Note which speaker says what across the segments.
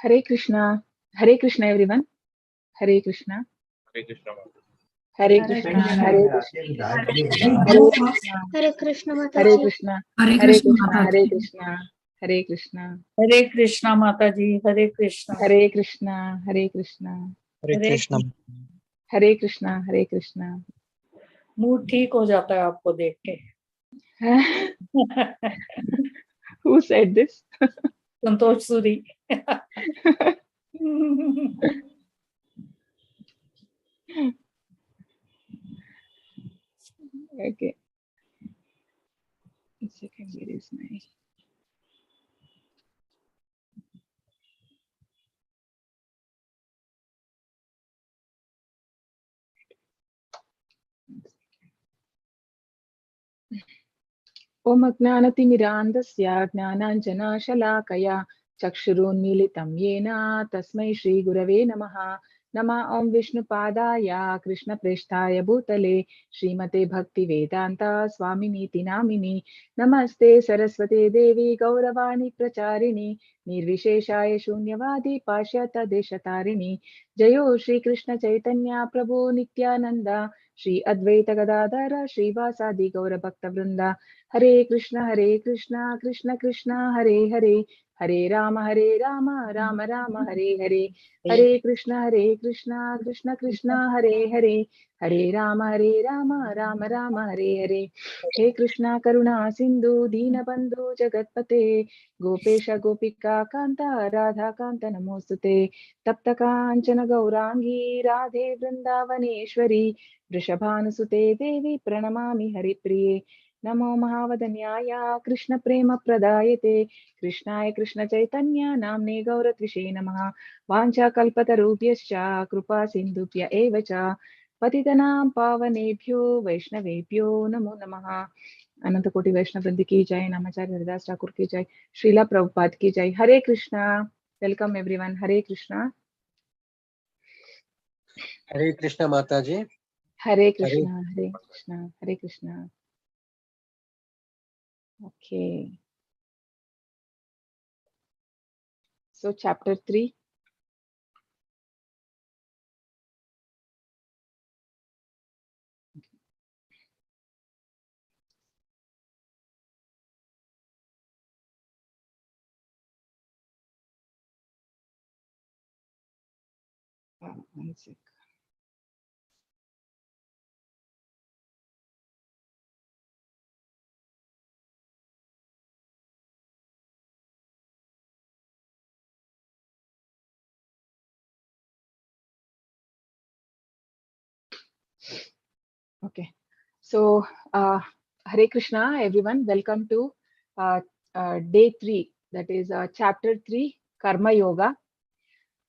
Speaker 1: Hare Krishna. Hare Krishna, everyone. Hare Krishna.
Speaker 2: Hare Krishna.
Speaker 1: Hare Krishna. Hare Krishna.
Speaker 3: Hare Krishna
Speaker 1: Hare
Speaker 3: Mataji.
Speaker 1: Krishna.
Speaker 4: Hare
Speaker 1: Hare
Speaker 4: Krishna
Speaker 1: Krishna. Hare
Speaker 4: Mataji.
Speaker 1: Krishna. Hare Krishna.
Speaker 4: Hare Krishna Mataji. Hare Krishna.
Speaker 1: Hare Krishna. Hare Krishna.
Speaker 5: Hare Krishna.
Speaker 1: Hare Krishna. Hare Krishna.
Speaker 4: Mood ठीक हो जाता है आपको देख के.
Speaker 1: Who said this?
Speaker 4: Santosh Suri.
Speaker 1: Okay. A second, where is my... Om Ajnanatimirandasya Jnananjanashalaakaya Chakshurunmilitam Yena Tasmai Shri Gurave Namaha. Nama Om Vishnupadaya Krishna Presthaya Bhutale Srimate Bhakti Vedanta Swaminiti Namini. Namaste Saraswate Devi Gauravani Pracharini Nirvisheshaya Shunyavadi Pashyata Deshatarini. Jayo Shri Krishna Chaitanya Prabhu Nityananda Shri Advaita Gadadhara Shri Vasadi Gaura Bhakta Vrinda. Hare Krishna, Krishna Krishna, Hare Hare, Hare Rama, Rama Rama, Hare Hare, Hare Krishna, Krishna Krishna, Hare Hare, Hare Rama, Rama Rama, Hare Hare. He Krishna Karuna Sindhu, Dina Bandhu Jagatpate, Gopesha Gopika Kanta, Radha Kanta Namostute, Tapta Kanchana Gaurangi, Radhe Vrindavaneshwari, Vrishabhanusute Devi Pranamami Haripriye. Namo Mahavadanyaya Krishna Prema Pradayate Krishnaya Krishna Chaitanya Namne Gauratvishe Namaha Vancha Kalpatarubhyascha Krupa Sindhubhya Evacha Patitanam Pavanebhyo Vaishnavebhyo Namo Namaha. Ananta Koti Vaishnav Vrindi ki jai, Namacharya Haridas Thakur ki jai, Srila Prabhupada ki jai. Hare Krishna. Welcome everyone. Hare Krishna.
Speaker 5: Hare Krishna Mataji.
Speaker 1: Hare Krishna. Hare Krishna. Hare Krishna. Okay. So chapter 3. One sec. Okay, so Hare Krishna, everyone. Welcome to day 3, that is chapter 3, Karma Yoga.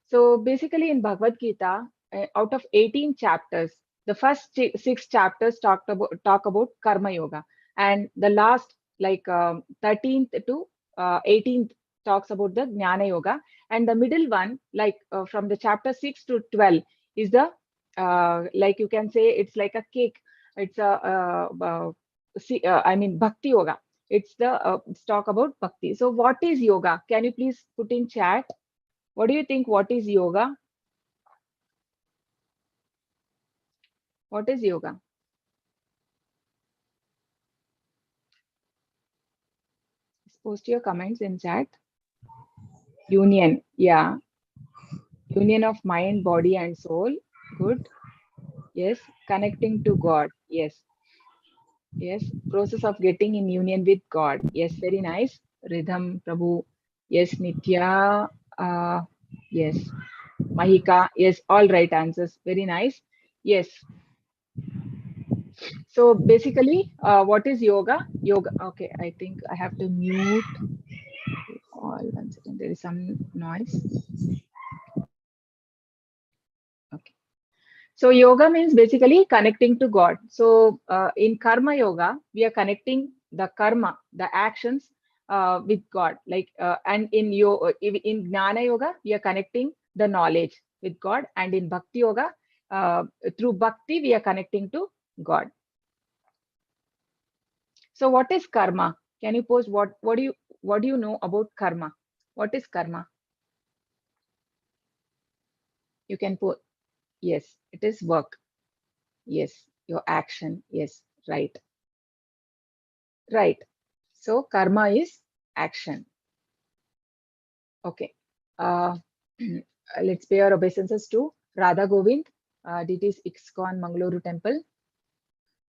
Speaker 1: So basically, in Bhagavad Gita, out of 18 chapters, the first 6 chapters talk about Karma Yoga, and the last, like 13th to 18th, talks about the Jnana Yoga, and the middle one, like from the chapter 6 to 12, is the like you can say it's like a cake. It's a I mean Bhakti Yoga. It's the talk about Bhakti. So what is yoga? Can you please put in chat? What do you think? What is yoga? What is yoga? Post your comments in chat. Union, yeah. Union of mind, body, and soul. Good. Yes. Connecting to God. Yes. Yes. Process of getting in union with God. Yes. Very nice. Rhythm, Prabhu. Yes. Nitya. Yes. Mahika. Yes. All right answers. Very nice. Yes. So basically, what is yoga? Yoga. Okay. I think I have to mute all. 1 second. There is some noise. Okay. So yoga means basically connecting to God. So in Karma Yoga, we are connecting the karma, the actions with God. Like and in Jnana Yoga, we are connecting the knowledge with God, and in Bhakti Yoga, through Bhakti, we are connecting to God. So what is karma? Can you post what do you know about karma? What is karma? You can put, yes, it is work. Yes, your action. Yes, right. Right. So karma is action. Okay. Uh, let's pay our obeisances to Radha Govind, deities ISKCON Mangaluru Temple.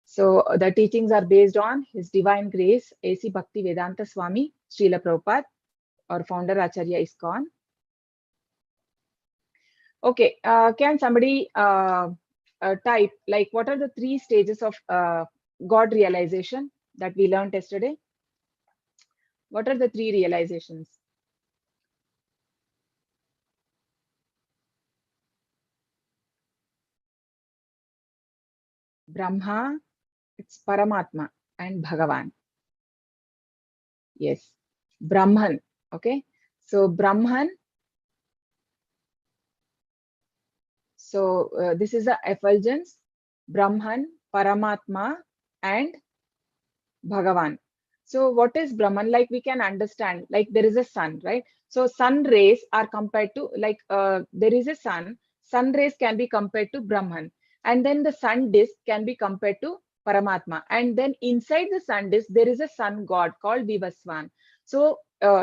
Speaker 1: So the teachings are based on His Divine Grace, A.C. Bhakti Vedanta Swami, Srila Prabhupada, or founder Acharya ISKCON. Okay, can somebody type like what are the 3 stages of God realization that we learned yesterday? What are the 3 realizations? Brahma, it's Paramatma, and Bhagavan. Yes, Brahman. Okay, so Brahman. So this is the effulgence, Brahman, Paramatma, and Bhagavan. So what is Brahman? Like we can understand, like there is a sun, right? So sun rays are compared to like there is a sun rays can be compared to Brahman, and then the sun disk can be compared to Paramatma, and then inside the sun disk there is a sun god called Vivaswan. So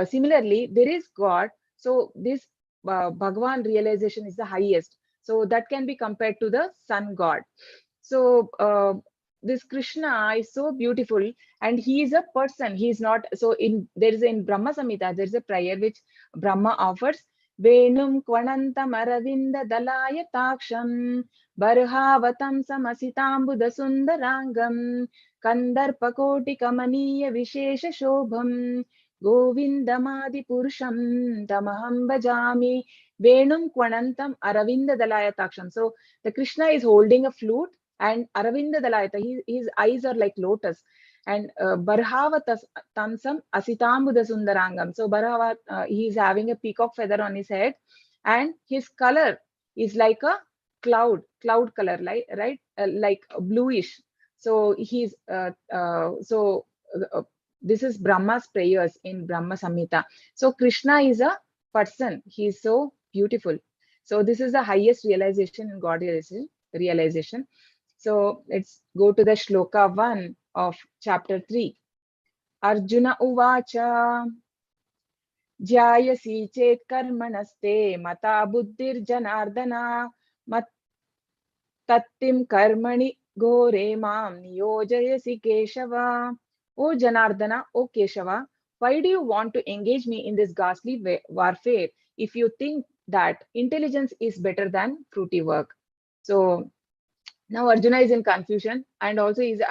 Speaker 1: similarly, there is God. So this Bhagavan realization is the highest. So that can be compared to the sun god. So this Krishna is so beautiful, and he is a person. He is not so in there is in Brahma Samhita there is a prayer which Brahma offers. Venum kvanantam aravinda dalaya taksham barhavatam samasitambuda sundarangam kandarpakoti kamaniya vishesha shobham govindamadi purusham tamaham bhajami venum kvanantam aravinda dalaya taksham. So the Krishna is holding a flute, and Aravinda Dalayata, his eyes are like lotus, and Barhava Tansam Asitambuda Sundarangam. So Barhava, he is having a peacock feather on his head, and his color is like a cloud color, like right, like bluish. So he's this is Brahma's prayers in Brahma Samhita. So Krishna is a person. He is so beautiful. So this is the highest realization in God realization. So let's go to the shloka 1 of chapter 3. Arjuna uvacha jyayasi chet karmanaste mata buddhir janardana mat tattim karmani gore mam niyojayasi keshava. O Janardana, O Keshava, why do you want to engage me in this ghastly warfare if you think that intelligence is better than fruity work? So now Arjuna is in confusion, and also he's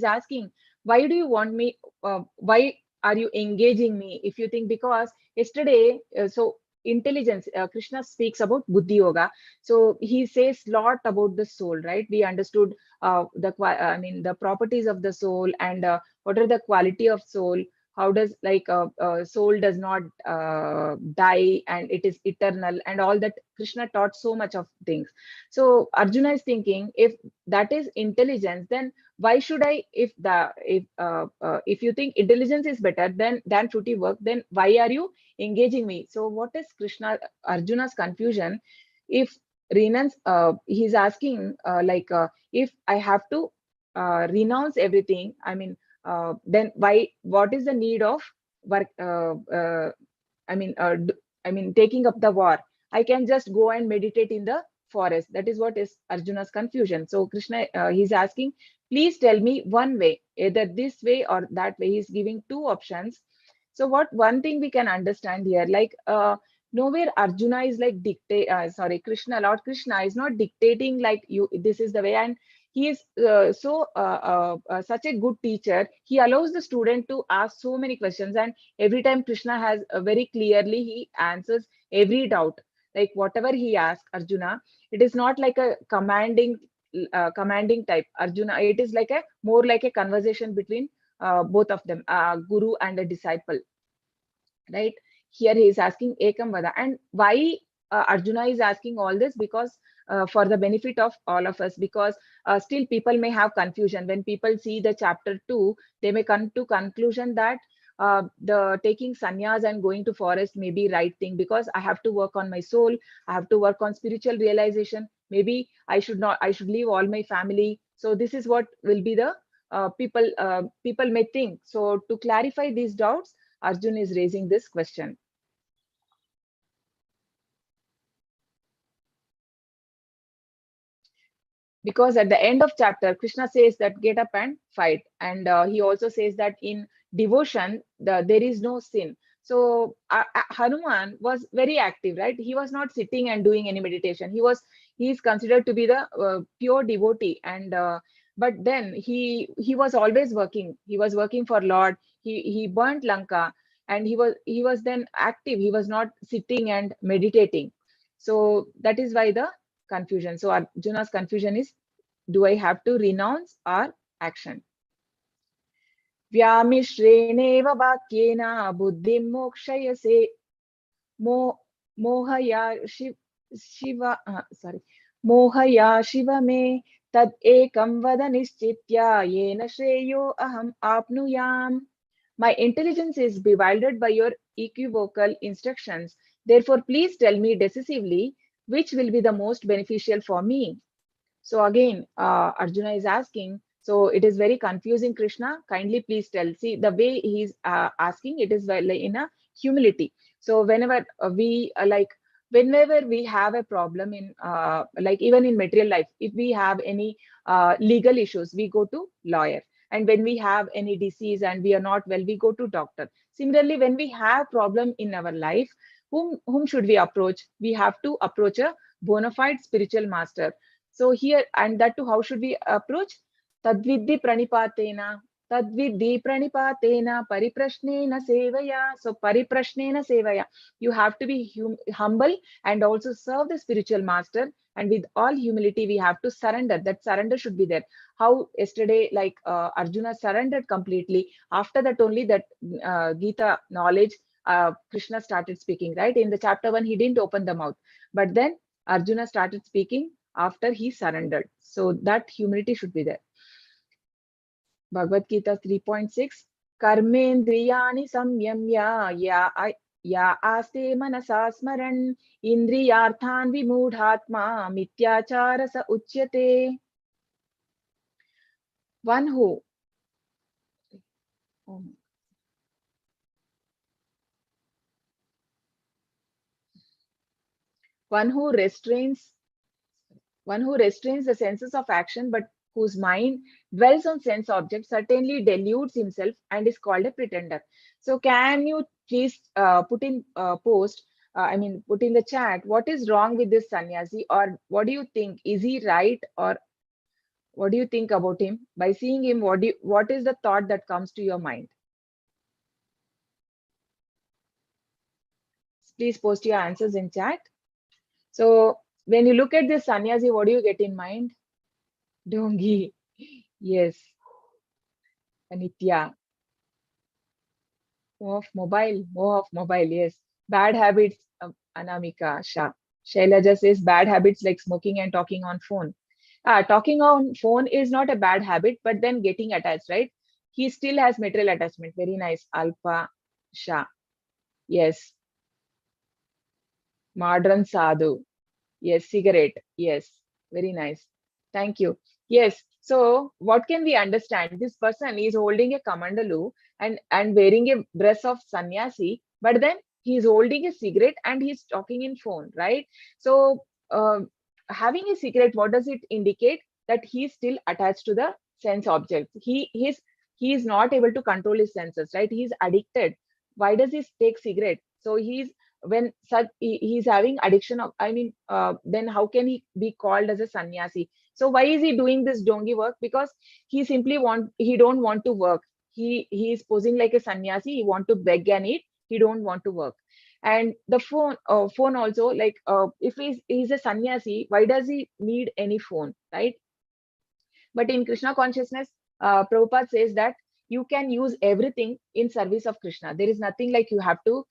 Speaker 1: asking, why do you want me? Why are you engaging me? If you think, because yesterday, so intelligence, Krishna speaks about Buddhi Yoga. So he says lot about the soul, right? We understood the properties of the soul, and what are the quality of soul. How does like soul does not die, and it is eternal, and all that Krishna taught so much of things. So Arjuna is thinking, if that is intelligence, then why should I? If you think intelligence is better than fruity work, then why are you engaging me? So what is Arjuna's confusion? If renounce, he's asking if I have to renounce everything, then why? What is the need of work? Taking up the war. I can just go and meditate in the forest. That is what is Arjuna's confusion. So Krishna, he's asking, please tell me one way, either this way or that way. He's giving 2 options. So what one thing we can understand here, like nowhere Arjuna is like Krishna, Lord Krishna is not dictating like you, this is the way. And he is such a good teacher. He allows the student to ask so many questions, and every time Krishna has very clearly, he answers every doubt. Like whatever he asks Arjuna, it is not like a commanding type Arjuna. It is like a more like a conversation between both of them, guru and a disciple, right? Here he is asking ekam vada. And why Arjuna is asking all this? Because for the benefit of all of us, because still people may have confusion when people see the chapter 2. They may come to conclusion that the taking sannyas and going to forest may be right thing, because I have to work on my soul, I have to work on spiritual realization. Maybe I should not, I should leave all my family. So this is what will be the people may think. So to clarify these doubts, Arjun is raising this question. Because at the end of chapter, Krishna says that get up and fight, and he also says that in devotion there is no sin. So Hanuman was very active, right? He was not sitting and doing any meditation. He is considered to be the pure devotee, and but then he was always working. He was working for Lord. He burnt Lanka, and he was then active. He was not sitting and meditating. So that is why the confusion. So Arjuna's confusion is, do I have to renounce or action? Vyamishreneva vakyena buddhim mokshayase mohaya shiva sorry mohaya shiva me tad ekam vada nischitya yena shreyo aham apnuyam. My intelligence is bewildered by your equivocal instructions. Therefore, please tell me decisively which will be the most beneficial for me. So again, Arjuna is asking, so it is very confusing, Krishna. Kindly please tell. See, the way he's asking, it is in a humility. So whenever whenever we have a problem in, like even in material life, if we have any legal issues, we go to lawyer. And when we have any disease and we are not well, we go to doctor. Similarly, when we have problem in our life, whom should we approach? We have to approach a bona fide spiritual master. So here, and that too, how should we approach? Tadvidhi pranipatena, tadvidhi pranipatena, pariprashnena sevaya. So pariprashnena sevaya. You have to be humble and also serve the spiritual master. And with all humility, we have to surrender. That surrender should be there. How yesterday, like Arjuna surrendered completely. After that, only that Gita knowledge, Krishna started speaking, right? In the chapter 1, he didn't open the mouth. But then Arjuna started speaking after he surrendered. So that humility should be there. Bhagavad Gita 3.6 Karmendriyani samyamya ya aste manasa smaran indriyarthan vimudhatma mityachara sa uchyate. One who restrains the senses of action, but whose mind dwells on sense objects, certainly deludes himself and is called a pretender. So can you please put in put in the chat, what is wrong with this sannyasi, or what do you think? Is he right, or what do you think about him? By seeing him, what is the thought that comes to your mind? Please post your answers in chat. So when you look at this sannyasi, what do you get in mind? Dongi. Yes. Anitya. More of mobile, yes. Bad habits, Anamika, Shah. Shailaja says bad habits like smoking and talking on phone. Talking on phone is not a bad habit, but then getting attached, right? He still has material attachment. Very nice. Alpa, Shah. Yes. Modern Sadhu. Yes. Cigarette. Yes. Very nice. Thank you. Yes. So what can we understand? This person is holding a kamandalu and wearing a dress of sannyasi, but then he's holding a cigarette and he's talking in phone, right? So having a cigarette, what does it indicate? That he's still attached to the sense objects. He is not able to control his senses, right? He's addicted. Why does he take cigarette? So when such he's having addiction of, then how can he be called as a sannyasi? So why is he doing this dongi work? Because he don't want to work. He is posing like a sannyasi. He want to beg and eat. He don't want to work. And the phone also, like if he's a sannyasi, why does he need any phone, right? But in Krishna consciousness, Prabhupada says that you can use everything in service of Krishna. There is nothing like you have to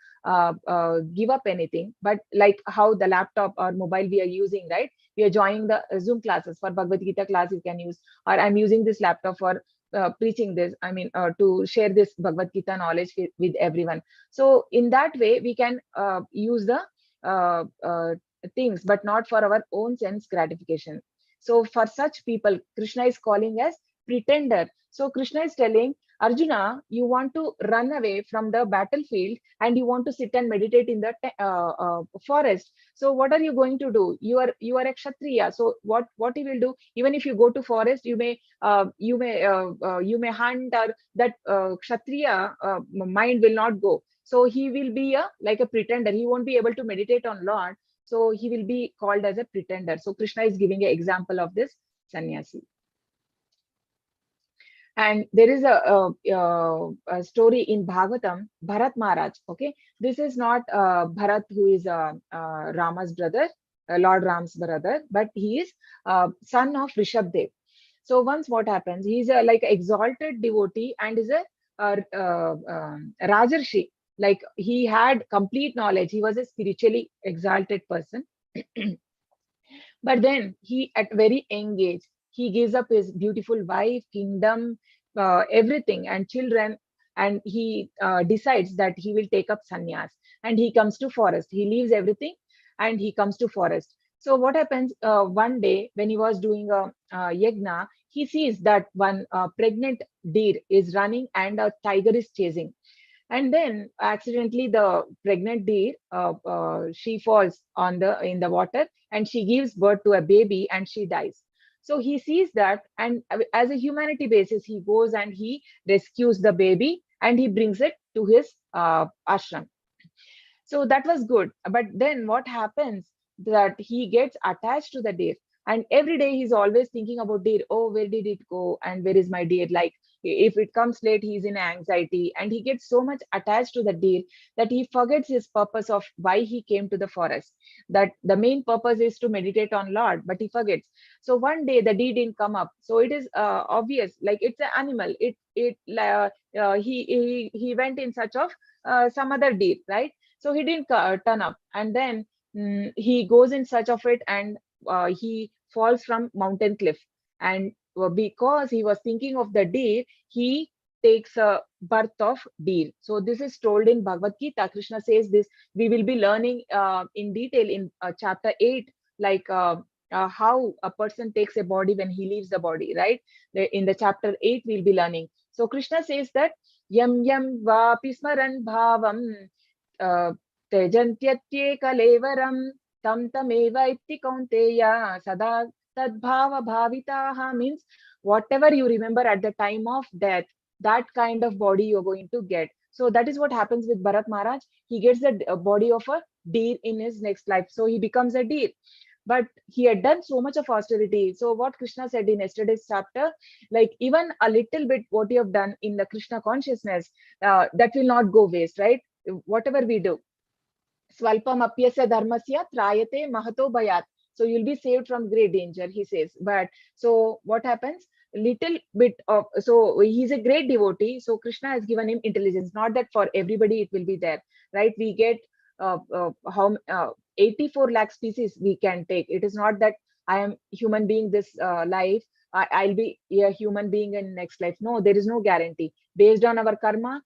Speaker 1: give up anything. But like how the laptop or mobile we are using, right? We are joining the Zoom classes for Bhagavad Gita class, you can use, or I'm using this laptop for preaching this, to share this Bhagavad Gita knowledge with everyone. So in that way, we can use the things, but not for our own sense gratification. So for such people, Krishna is calling as pretender. So Krishna is telling Arjuna, you want to run away from the battlefield and you want to sit and meditate in the forest. So what are you going to do? You are a Kshatriya. So what you will do? Even if you go to forest, you may hunt, or that Kshatriya mind will not go. So he will be like a pretender. He won't be able to meditate on Lord. So he will be called as a pretender. So Krishna is giving an example of this sannyasi. And there is a story in Bhagavatam, Bharat Maharaj. Okay, this is not Bharat, who is Rama's brother, Lord Ram's brother, but he is son of Rishabdev. So once what happens, he's a like exalted devotee and is a Rajarshi. Like he had complete knowledge. He was a spiritually exalted person. But then he, at very young age, he gives up his beautiful wife, kingdom, everything, and children, and he decides that he will take up sannyas. And he comes to forest. He leaves everything, and he comes to forest. So what happens? One day when he was doing a yagna, he sees that one pregnant deer is running and a tiger is chasing. And then accidentally the pregnant deer, she falls in the water, and she gives birth to a baby and she dies. So he sees that, and as a humanity basis, he goes and he rescues the baby and he brings it to his ashram. So that was good. But then what happens, that he gets attached to the deer, and every day he's always thinking about deer. Oh, where did it go? And where is my deer? Like if it comes late, he's in anxiety, and he gets so much attached to the deer that he forgets his purpose of why he came to the forest. That the main purpose is to meditate on Lord, but he forgets. So one day the deer didn't come up. So it is obvious, like it's an animal. He went in search of some other deer, right? So he didn't turn up, and then he goes in search of it, and he falls from mountain cliff. And because he was thinking of the deer, he takes a birth of deer. So this is told in Bhagavad Gita. Krishna says this. We will be learning in detail in chapter 8, like how a person takes a body when he leaves the body, right? In the chapter 8, we'll be learning. So Krishna says that yam yam vapi smaran bhavam त्यजन्त्यत्ये कलेवरं tam tameva itti kaunteya sada tadbhava bhavitaha, means whatever you remember at the time of death, that kind of body you're going to get. So that is what happens with Bharat Maharaj. He gets the body of a deer in his next life. So he becomes a deer. But he had done so much of austerity. So what Krishna said in yesterday's chapter, like even a little bit what you have done in the Krishna consciousness, that will not go waste, right? Whatever we do. Swalpam apyasya dharmasya trayate mahato bhayat. So you'll be saved from great danger, he says. But so what happens? Little bit of, so he's a great devotee. So Krishna has given him intelligence. Not that for everybody it will be there, right? We get 84 lakh species we can take. It is not that I am human being this life, I'll be a human being in next life. No, there is no guarantee. Based on our karma,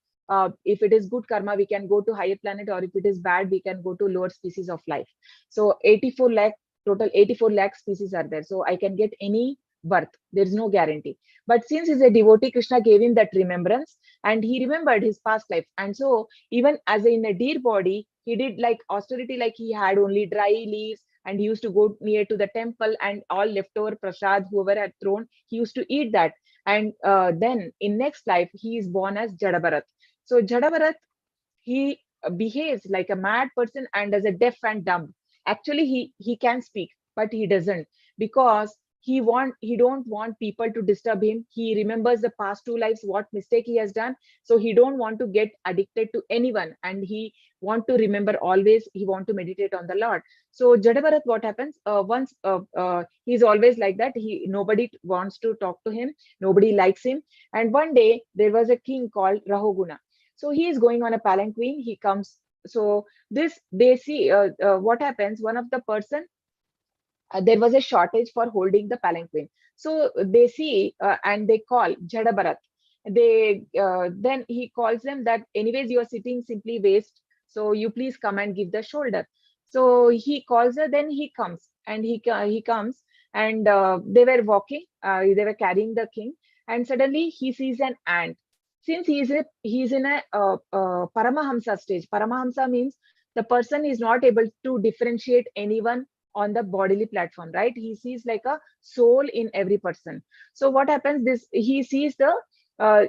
Speaker 1: if it is good karma, we can go to higher planet, or if it is bad, we can go to lower species of life. So 84 lakh, total 84 lakh species are there. So I can get any birth. There is no guarantee. But since he's a devotee, Krishna gave him that remembrance, and he remembered his past life. And so even as in a deer body, he did like austerity, like he had only dry leaves, and he used to go near to the temple, and all leftover prasad, whoever had thrown, he used to eat that. And then in next life, he is born as Jadabharat. So Jadabharat, he behaves like a mad person and as a deaf and dumb. Actually, he can speak, but he doesn't, because he don't want people to disturb him. He remembers the past two lives, what mistake he has done. So he don't want to get addicted to anyone, and he want to remember always. He want to meditate on the Lord. So Jadabharat, what happens? Once he's always like that. Nobody wants to talk to him. Nobody likes him. And one day there was a king called Rahuguna. So he is going on a palanquin. He comes. So this they see what happens. One of the person, there was a shortage for holding the palanquin. So they see and they call Jada Bharat. Then he calls them that anyways you are sitting simply waste, so you please come and give the shoulder. So he calls her, then he comes, and he comes, and they were walking, they were carrying the king, and suddenly he sees an ant. Since he's in a Paramahamsa stage. Paramahamsa means the person is not able to differentiate anyone on the bodily platform, right? He sees like a soul in every person. So what happens? This he sees the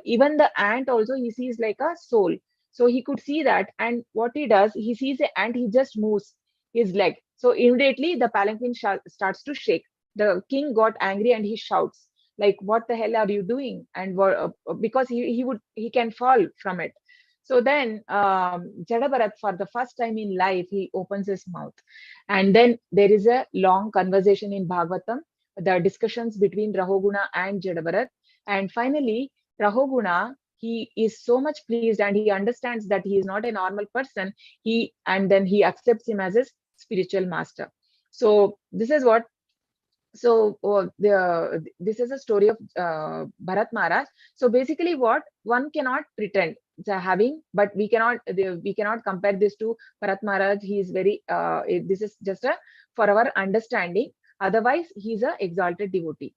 Speaker 1: even the ant also he sees like a soul. So he could see that, and what he does, he sees the ant, he just moves his leg. So immediately the palanquin starts to shake. The king got angry and he shouts like, "What the hell are you doing?" And because he can fall from it. So then Jada Bharat, for the first time in life, he opens his mouth, and then there is a long conversation in Bhagavatam, the discussions between Rahoguna and Jada Bharat, and finally Rahoguna, he is so much pleased and he understands that he is not a normal person. And then he accepts him as his spiritual master. So this is what. So this is a story of Bharat Maharaj. So basically, what one cannot pretend having, but we cannot compare this to Bharat Maharaj. He is very. This is just a for our understanding. Otherwise, he is a exalted devotee.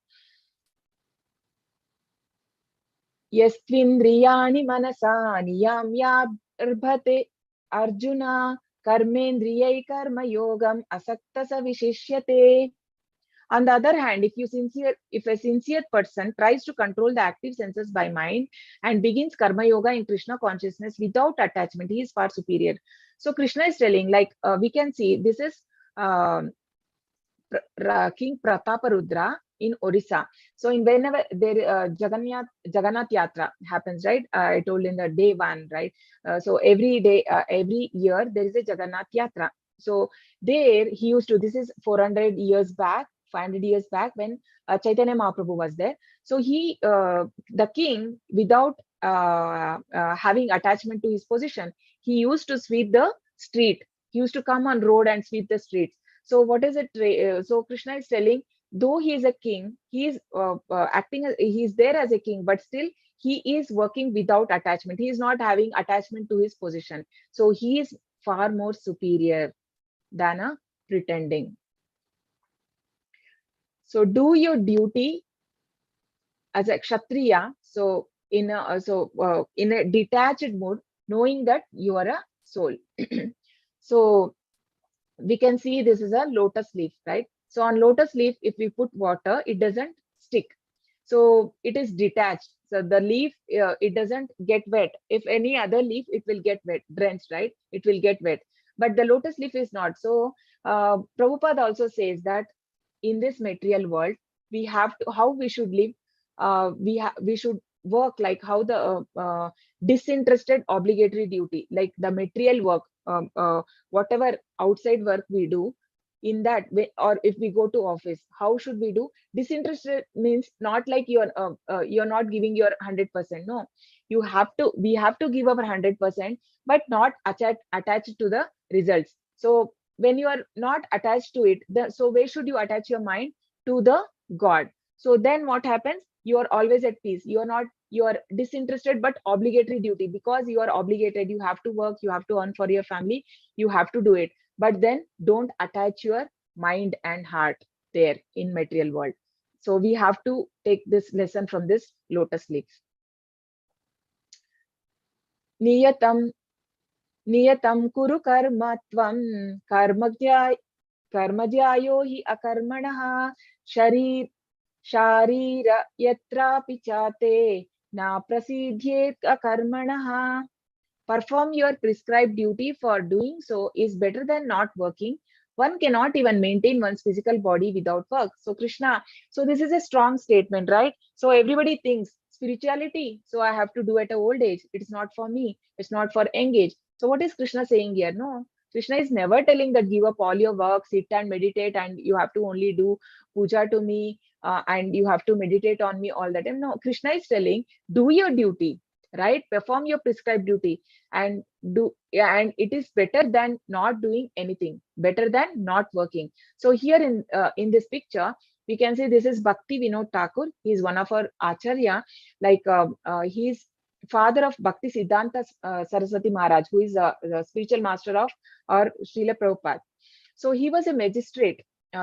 Speaker 1: Yastvindriyani manasa niyamyabhate Arjuna karmendriyai karma yogam asakta sa vishishyate. On the other hand, if a sincere person tries to control the active senses by mind and begins karma yoga in Krishna consciousness without attachment, he is far superior. So Krishna is telling, like we can see, this is King Prataparudra in Odisha. So in whenever there Jagannath Yatra happens, right? I told in the day one, right? So every day, every year there is a Jagannath Yatra. So there he used to. This is 400 years back, 500 years back when Chaitanya Mahaprabhu was there. So the king, without having attachment to his position, he used to sweep the street. He used to come on road and sweep the streets. So what is it? So Krishna is telling, though he is a king, he is acting. He is there as a king, but still he is working without attachment. He is not having attachment to his position. So he is far more superior than a pretending. So do your duty as a kshatriya. So in a detached mode, knowing that you are a soul. So we can see this is a lotus leaf, right? So on lotus leaf, if we put water, it doesn't stick. So it is detached. So the leaf, it doesn't get wet. If any other leaf, it will get wet, drenched, right? It will get wet. But the lotus leaf is not. So Prabhupada also says that in this material world, we have to, how we should live, we should work like how the disinterested obligatory duty, like the material work, whatever outside work we do, in that way, or if we go to office, how should we do? Disinterested means not like you're not giving your 100%. No, we have to give our 100%, but not attached to the results. So when you are not attached to it, so where should you attach your mind? To the God. So then what happens? You are always at peace. You are disinterested but obligatory duty, because you are obligated. You have to work, you have to earn for your family, you have to do it. But then don't attach your mind and heart there in material world. So we have to take this lesson from this lotus leaf. Niyatam kuru karma tvam karmajyayo hi akarmanaha sharira yatra pichate na prasidhyet akarmanaha. Perform your prescribed duty, for doing so is better than not working. One cannot even maintain one's physical body without work. So Krishna, so this is a strong statement, right? So everybody thinks spirituality, so I have to do at an old age. It's not for me. It's not for young age. So what is Krishna saying here? No, Krishna is never telling that give up all your work, sit and meditate, and you have to only do puja to me, and you have to meditate on me all the time. No, Krishna is telling, do your duty, right? Perform your prescribed duty, and it is better than not doing anything, better than not working. So here in this picture, We can say this is Bhakti Vinod Thakur. He is one of our Acharya. He is father of Bhakti Siddhanta Saraswati Maharaj, who is the spiritual master of our Srila Prabhupada. So he was a magistrate.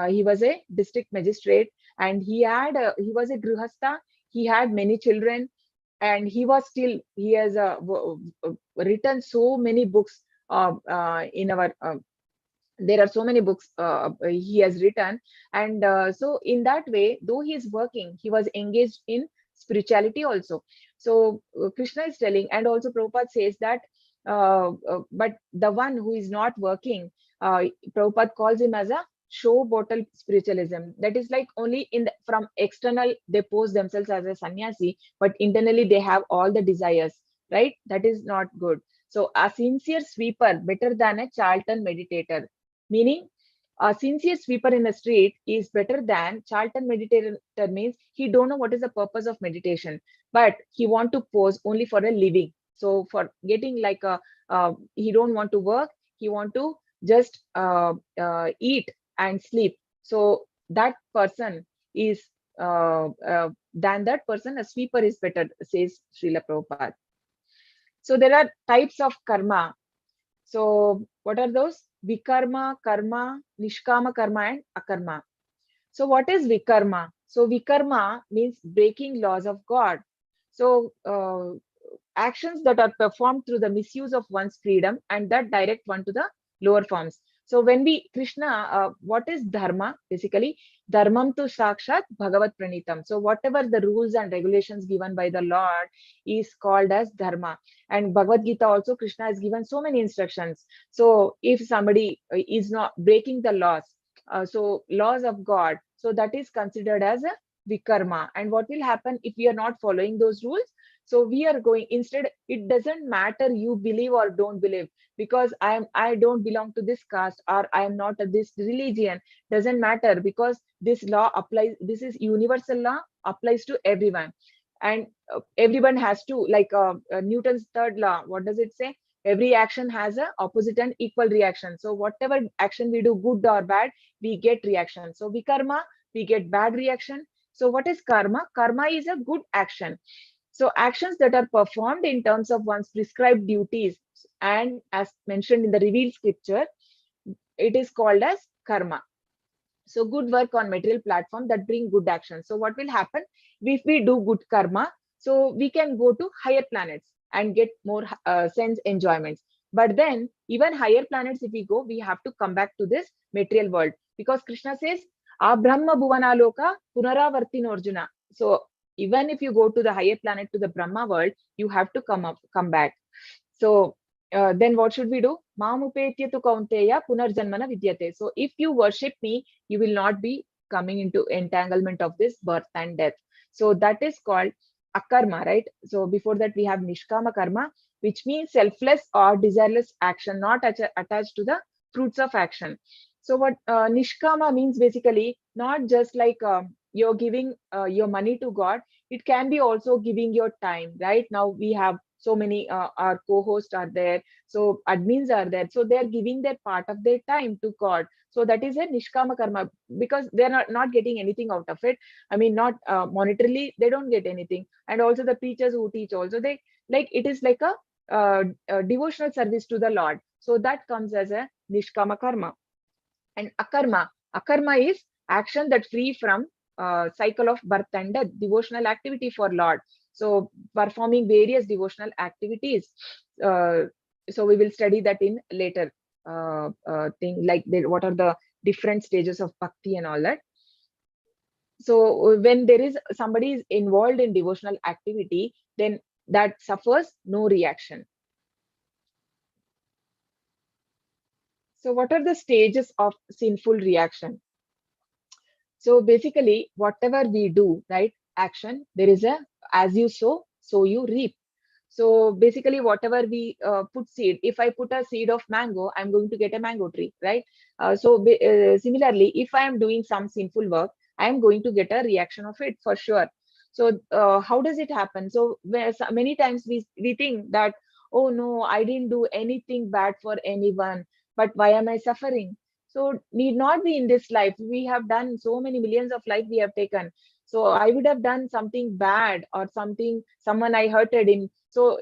Speaker 1: He was a district magistrate, and he was a grihastha. He had many children, and he has written so many books in our there are so many books he has written. And so in that way, though he is working, he was engaged in spirituality also. So Krishna is telling, and also Prabhupada says that but the one who is not working, Prabhupada calls him as a show bottle spiritualism. That is like only from external they pose themselves as a sannyasi, but internally they have all the desires, right? That is not good. So a sincere sweeper better than a Charlton meditator. Meaning, a sincere sweeper in the street is better than Charlton meditator. Means he don't know what is the purpose of meditation, but he want to pose only for a living. So for getting like he don't want to work, he want to just eat and sleep. So that person is than that person, a sweeper is better, says Srila Prabhupada. So there are types of karma. So what are those? Vikarma, Karma, Nishkama Karma, and Akarma. So what is Vikarma? So Vikarma means breaking laws of God. So actions that are performed through the misuse of one's freedom and that direct one to the lower forms. So when Krishna, what is Dharma? Basically, Dharmam tu Sakshat Bhagavat Pranitam. So whatever the rules and regulations given by the Lord is called as Dharma. And Bhagavad Gita also, Krishna has given so many instructions. So if somebody is not breaking the laws, so laws of God, so that is considered as a Vikarma. And what will happen if we are not following those rules? So we are going, instead, it doesn't matter you believe or don't believe, because I don't belong to this caste, or I am not of this religion, doesn't matter, because this law applies, this is universal law, applies to everyone. And everyone has to, like Newton's third law, what does it say? Every action has a opposite and equal reaction. So whatever action we do, good or bad, we get reaction. So Vikarma, we get bad reaction. So what is karma? Karma is a good action. So actions that are performed in terms of one's prescribed duties, and as mentioned in the revealed scripture, it is called as karma. So good work on material platform that bring good action. So what will happen if we do good karma? So we can go to higher planets and get more sense enjoyments. But then even higher planets, if we go, we have to come back to this material world, because Krishna says, Brahma Bhuvana Loka Punaravartin Arjuna. So even if you go to the higher planet, to the Brahma world, you have to come back. So then what should we do? Mamupetya tu kaunteya punarjanmana vidyate. So if you worship me, you will not be coming into entanglement of this birth and death. So that is called akarma, right? So before that we have Nishkama Karma, which means selfless or desireless action, not attached to the fruits of action. So what Nishkama means, basically not just like you're giving your money to God, it can be also giving your time, right? Now we have so many our co-hosts are there, so admins are there, so they're giving their part of their time to God. So that is a Nishkama Karma, because they're not getting anything out of it. I mean, not monetarily, they don't get anything. And also the preachers who teach also, they like, it is like a devotional service to the Lord. So that comes as a Nishkama Karma. And akarma is action that free from cycle of birth and death, devotional activity for Lord. So performing various devotional activities. So we will study that in later thing, like what are the different stages of bhakti and all that. So when there is somebody is involved in devotional activity, then that suffers no reaction. So what are the stages of sinful reaction? So basically, whatever we do, right, action, there is a, as you sow, so you reap. So basically, whatever we put seed, if I put a seed of mango, I'm going to get a mango tree, right? Similarly, if I am doing some sinful work, I am going to get a reaction of it for sure. So how does it happen? So many times we think that, oh no, I didn't do anything bad for anyone, but why am I suffering? So need not be in this life. We have done so many millions of life we have taken. So I would have done something bad or something, someone I hurted in. So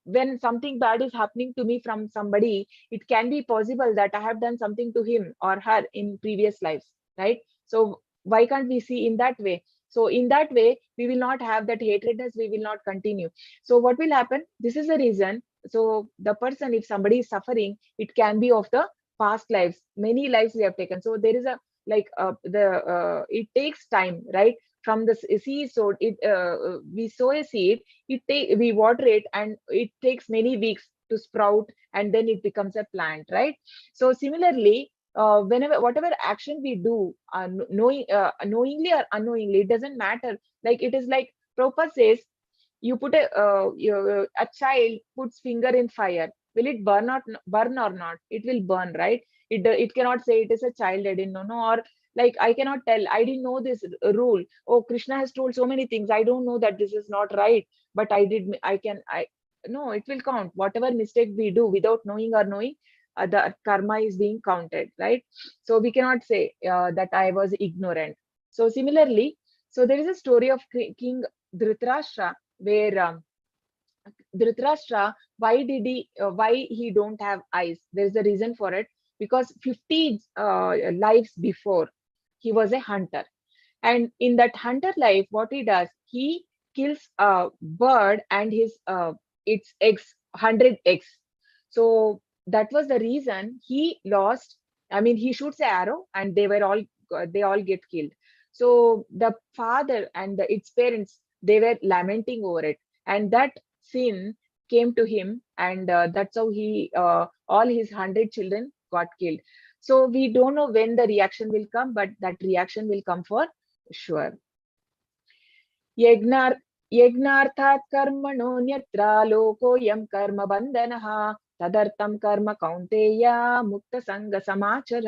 Speaker 1: when something bad is happening to me from somebody, it can be possible that I have done something to him or her in previous lives, right? So why can't we see in that way? So in that way, we will not have that hatredness, we will not continue. So what will happen? This is the reason. So the person, if somebody is suffering, it can be of the past lives, many lives we have taken. So there is a like it takes time, right? From the seed, so it we sow a seed, we water it, and it takes many weeks to sprout, and then it becomes a plant, right? So similarly, whenever whatever action we do, knowingly or unknowingly, it doesn't matter. Like it is like Prabhupada says, you put a child puts finger in fire, will it burn or not? It will burn, right? It cannot say it is a child, I didn't know. Or like I cannot tell, I didn't know this rule. Oh, Krishna has told so many things, I don't know that this is not right, but I no, it will count. Whatever mistake we do without knowing or knowing, the karma is being counted, right? So we cannot say that I was ignorant. So similarly, so there is a story of King Dhritarashtra, where Dhritarashtra, why he don't have eyes? There's a reason for it, because 50 lives before, he was a hunter, and in that hunter life, what he does, he kills a bird and his its eggs, 100 eggs. So that was the reason he lost. I mean, he shoots an arrow, and they all get killed. So the father and its parents, they were lamenting over it, and that sin came to him, and that's how he all his 100 children got killed. So we don't know when the reaction will come, but that reaction will come for sure. यज्ञार् यज्ञार्थात् कर्मणोऽन्यत्र लोकोऽयं कर्म बन्धनः तदर्थं कर्म कौन्तेय मुक्तसङ्गसमाचर.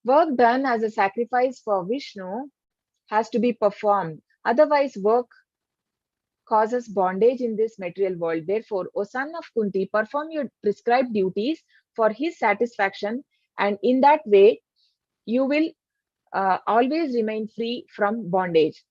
Speaker 1: Work done as a sacrifice for Vishnu has to be performed. Otherwise, work causes bondage in this material world. Therefore, O son of Kunti, perform your prescribed duties for his satisfaction, and in that way, you will always remain free from bondage.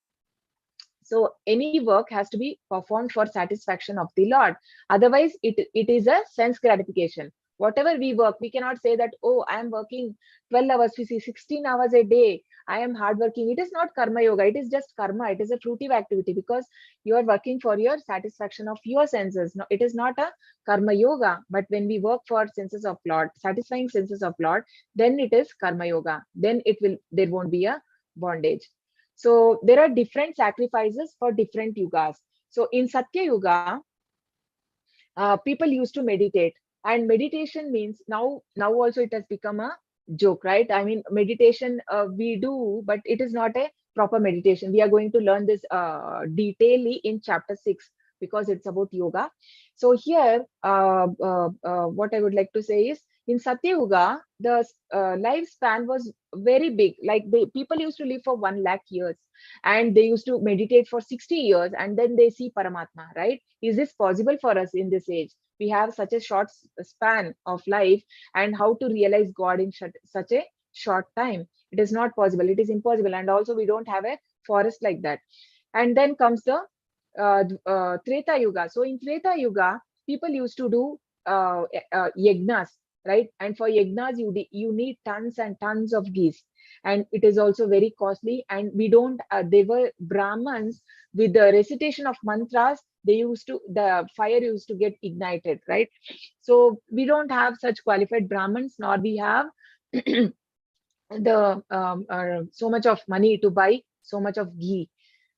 Speaker 1: So any work has to be performed for satisfaction of the Lord. Otherwise, it is a sense gratification. Whatever we work, we cannot say that, oh, I am working 12 hours, we see 16 hours a day, I am hardworking. It is not karma yoga, it is just karma. It is a fruitive activity, because you are working for your satisfaction of your senses. No, it is not a karma yoga. But when we work for senses of Lord, satisfying senses of Lord, then it is karma yoga. Then there won't be a bondage. So there are different sacrifices for different yugas. So in Satya Yuga, people used to meditate, and meditation means now also it has become a joke, right? I mean, meditation we do, but it is not a proper meditation. We are going to learn this detailedly in chapter 6, because it's about yoga. So here, what I would like to say is, in Satya Yuga, the lifespan was very big. Like people used to live for 1 lakh years, and they used to meditate for 60 years, and then they see Paramatma, right? Is this possible for us in this age? We have such a short span of life, and how to realize God in such a short time? It is not possible. It is impossible. And also, we don't have a forest like that. And then comes the Treta Yuga. So in Treta Yuga, people used to do yagnas, right? And for yagnas, you need tons and tons of geese, and it is also very costly. And we don't. They were Brahmins. With the recitation of mantras, the fire used to get ignited, right? So we don't have such qualified Brahmins, nor we have the so much of money to buy so much of ghee.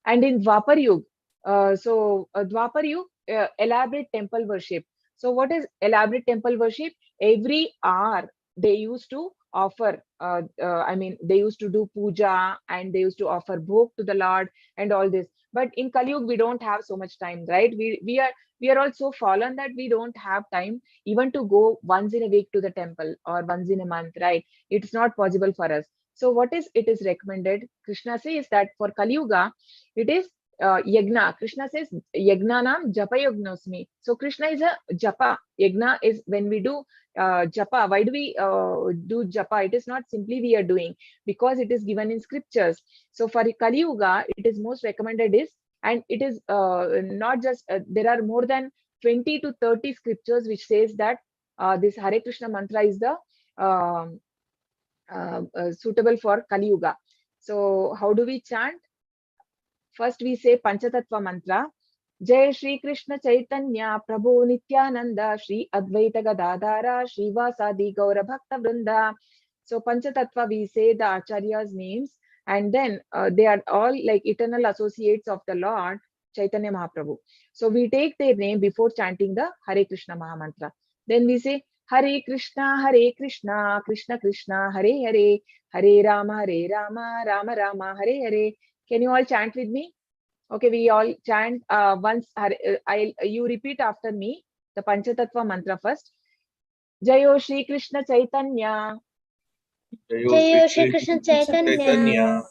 Speaker 1: And in Dwapar Yuga, Dwapar Yuga, elaborate temple worship. So what is elaborate temple worship? Every hour they used to offer, I mean, they used to do puja, and they used to offer bhog to the Lord and all this. But in Kali Yuga, we don't have so much time, right? We are all so fallen that we don't have time even to go once in a week to the temple, or once in a month, right? It's not possible for us. So what is it is recommended? Krishna says that for Kali Yuga, it is yagna. Krishna says yagnanam japa yagnosmi. So Krishna is a japa. Yagna is when we do japa. Why do we do japa? It is not simply we are doing, because it is given in scriptures. So for Kali Yuga, it is most recommended is, and it is not just there are more than 20 to 30 scriptures which says that this Hare Krishna mantra is the suitable for Kali Yuga. So how do we chant? First we say Panchatattva mantra. Jai Shri Krishna Chaitanya Prabhu Nityananda Shri Advaita Gadadhara Shri Vasadi Gaura Bhakta Vrinda. So Panchatattva, we say the Acharya's names, and then they are all like eternal associates of the Lord Chaitanya Mahaprabhu. So we take their name before chanting the Hare Krishna Maha Mantra. Then we say Hare Krishna, Krishna Krishna, Hare Hare, Hare Rama, Rama Rama, Hare Hare. Can you all chant with me? Okay, we all chant once. You repeat after me the Panchatattva mantra first. Jayo Shri Krishna Chaitanya
Speaker 3: Jayo Shri Krishna Chaitanya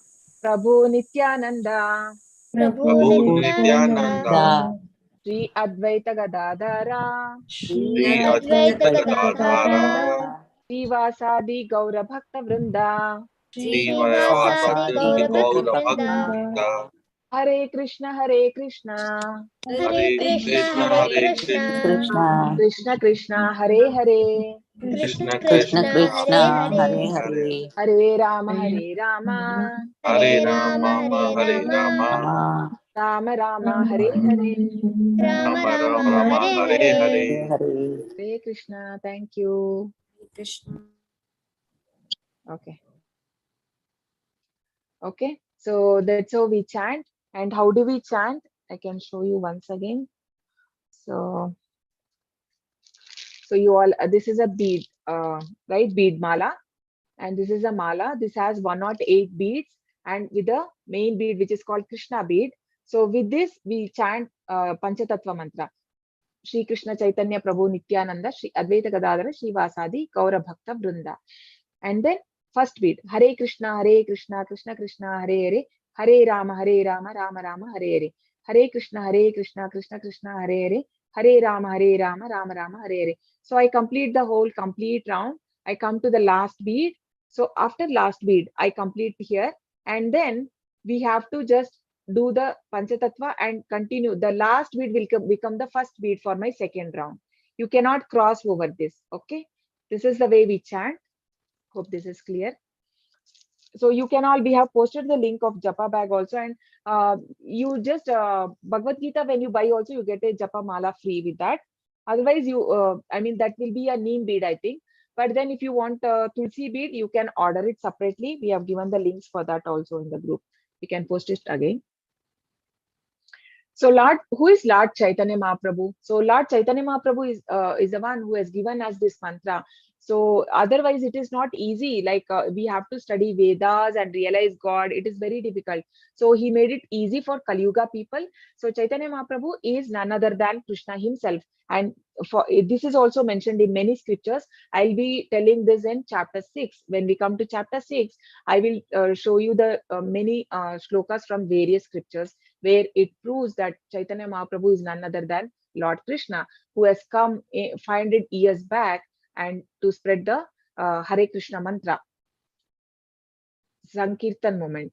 Speaker 1: Prabhu Nityananda
Speaker 3: Prabhu Nityananda
Speaker 1: Shri Advaita Gadadhara
Speaker 3: Shri Advaita Gadadhara
Speaker 1: Shri Vasadi Gaura Bhakta Vrinda
Speaker 3: Shri Vasadi Gaura Bhakta Vrinda.
Speaker 1: Hare Krishna Hare Krishna
Speaker 3: Hare Krishna Hare Krishna
Speaker 1: Krishna Krishna Hare Hare
Speaker 3: Krishna
Speaker 2: Krishna
Speaker 3: Krishna
Speaker 2: Krishna,
Speaker 3: Hare
Speaker 2: Hare
Speaker 3: Hare
Speaker 2: Hare,
Speaker 1: Hare Rama
Speaker 3: Hare Rama Hare Rama
Speaker 2: Rama,
Speaker 1: Rama Rama Hare Hare.
Speaker 3: Rama Rama Hare
Speaker 2: Hare
Speaker 3: Hare.
Speaker 2: Hare.
Speaker 1: Hare Krishna. Thank you. Okay. Okay. So that's how we chant. And how do we chant? I can show you once again. So you all, this is a bead, right? Bead mala. And this is a mala. This has 108 beads, and with the main bead, which is called Krishna bead. So with this, we chant Panchatattva mantra. Shri Krishna Chaitanya Prabhu Nityananda Shri Advaita Gadadhara Shri Vasadi Gaura Bhakta Vrinda. And then first beat Hare Krishna Krishna Krishna Hare Hare Hare Rama Rama Rama Hare Hare Hare Krishna Krishna Krishna Hare Hare Hare Rama Rama Rama Hare Hare. So I complete the whole complete round. I come to the last beat. So after last beat, I complete here, and then we have to just do the Panchatattva and continue. The last beat will become the first beat for my second round. You cannot cross over this. Okay. This is the way we chant. Hope this is clear. So you can all, we have posted the link of Japa bag also, and you just Bhagavad Gita, when you buy also, you get a Japa mala free with that. Otherwise, you I mean, that will be a neem bead, I think. But then if you want Tulsi bead, you can order it separately. We have given the links for that also in the group. You can post it again. So Lord, who is Lord Chaitanya Mahaprabhu? So Lord Chaitanya Mahaprabhu is the one who has given us this mantra. So otherwise it is not easy. Like we have to study Vedas and realize God. It is very difficult. So he made it easy for Kali Yuga people. So Chaitanya Mahaprabhu is none other than Krishna himself. And for this is also mentioned in many scriptures. I'll be telling this in chapter 6. When we come to chapter 6, I will show you the many shlokas from various scriptures where it proves that Chaitanya Mahaprabhu is none other than Lord Krishna, who has come 500 years back and to spread the Hare Krishna mantra, Sankirtan moment.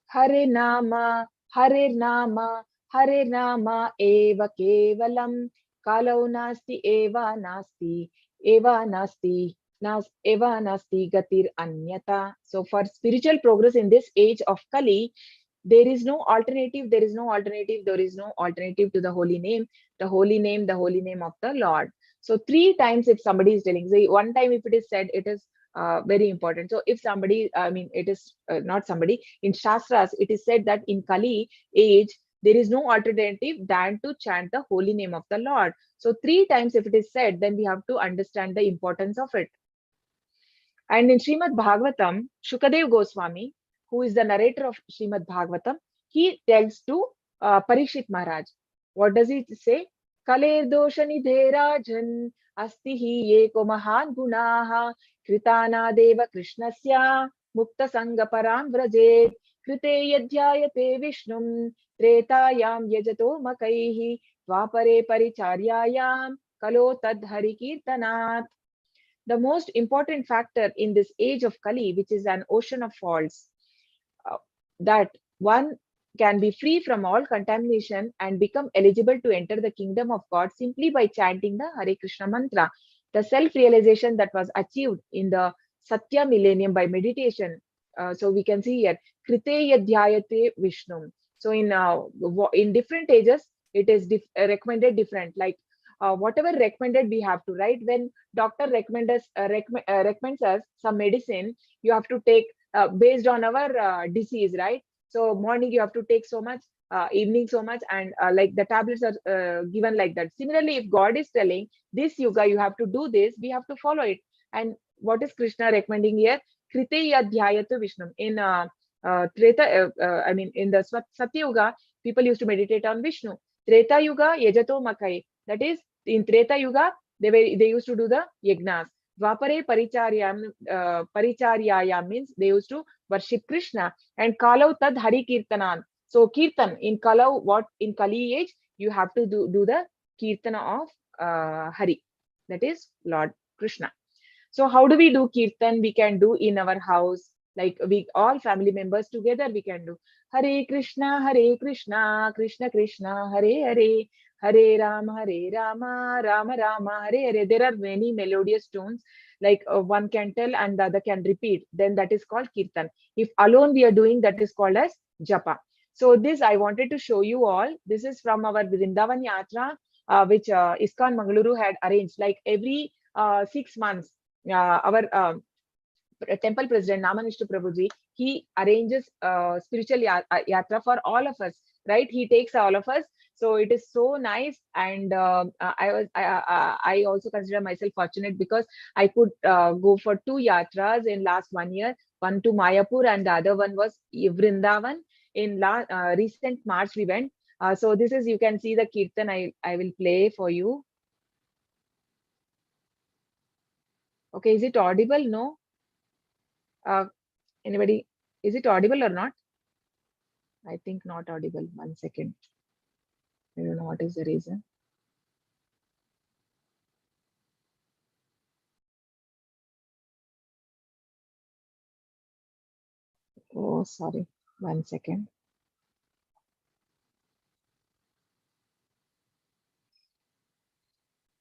Speaker 1: Hare Nama, Hare Nama, Hare Nama, Eva Kevalam, Kalau Nasti, Eva Nasti, Eva Nasti, Eva Nasti Gatir Anyata. So for spiritual progress in this age of Kali, there is no alternative, there is no alternative, there is no alternative to the holy name, the holy name, the holy name of the Lord. So 3 times if somebody is telling, say one time if it is said, it is very important. So if somebody, I mean, it is not somebody, in Shastras, it is said that in Kali age, there is no alternative than to chant the holy name of the Lord. So 3 times if it is said, then we have to understand the importance of it. And in Srimad Bhagavatam, Shukadev Goswami, who is the narrator of Srimad Bhagavatam, he tells to Parikshit Maharaj. What does he say? Kaler doshani dherajan asti hi eko mahan gunaha kritana deva krishnasya mukta sanga param vrajet krite yadhyayate vishnum tretayam yajato makaihi dvapare paricharyayam kalo tad hari kirtanat. The most important factor in this age of Kali, which is an ocean of faults, that one can be free from all contamination and become eligible to enter the kingdom of God simply by chanting the Hare Krishna mantra. The self-realization that was achieved in the Satya millennium by meditation. So we can see here, Krite Yadhyayate Vishnu. So in different ages, it is recommended different. Like whatever recommended, we have to, right? When doctor recommends us some medicine, you have to take based on our disease, right? So morning you have to take so much, evening so much, and like the tablets are given like that. Similarly, if God is telling this yoga, you have to do this, we have to follow it. And what is Krishna recommending here? Krite Yadhyayatu Vishnu. In I mean, in the Satya Yuga, people used to meditate on Vishnu. Treta Yuga, Yajato Makai. That is, in Treta Yuga, they used to do the yagnas. Dvapare Paricharyayam means they used to worship Krishna. And Kalau Tad Hari Kirtanan. So Kirtan in Kalau, what in Kali age, you have to do the Kirtana of Hari. That is Lord Krishna. So how do we do Kirtan? We can do in our house. Like we all family members together, we can do Hare Krishna, Krishna Krishna, Hare Hare. Hare Rama, Rama Rama, Hare Hare. There are many melodious tunes, like one can tell and the other can repeat. Then that is called Kirtan. If alone we are doing, that is called as Japa. So this I wanted to show you all. This is from our Vrindavan Yatra, which ISKCON Mangaluru had arranged. Like every 6 months, our temple president Namanishtu Prabhuji, he arranges spiritual yatra for all of us, right? He takes all of us. So it is so nice, and I also consider myself fortunate because I could go for 2 yatras in last 1 year, one to Mayapur and the other one was Vrindavan. In recent March we went. So this is, you can see the Kirtan I will play for you. Okay, is it audible? No? Anybody, is it audible or not? I think not audible. 1 second. I don't know what is the reason. Oh, sorry. 1 second.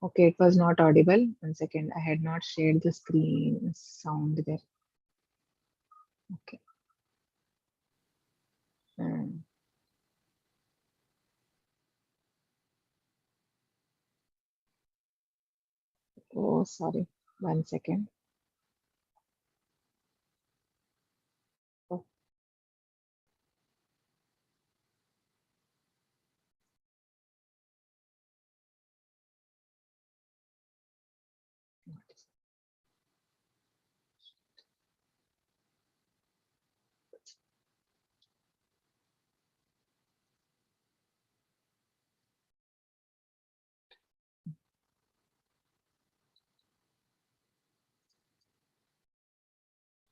Speaker 1: Okay, it was not audible. 1 second. I had not shared the screen sound there. Okay. Oh, sorry. 1 second. Oh.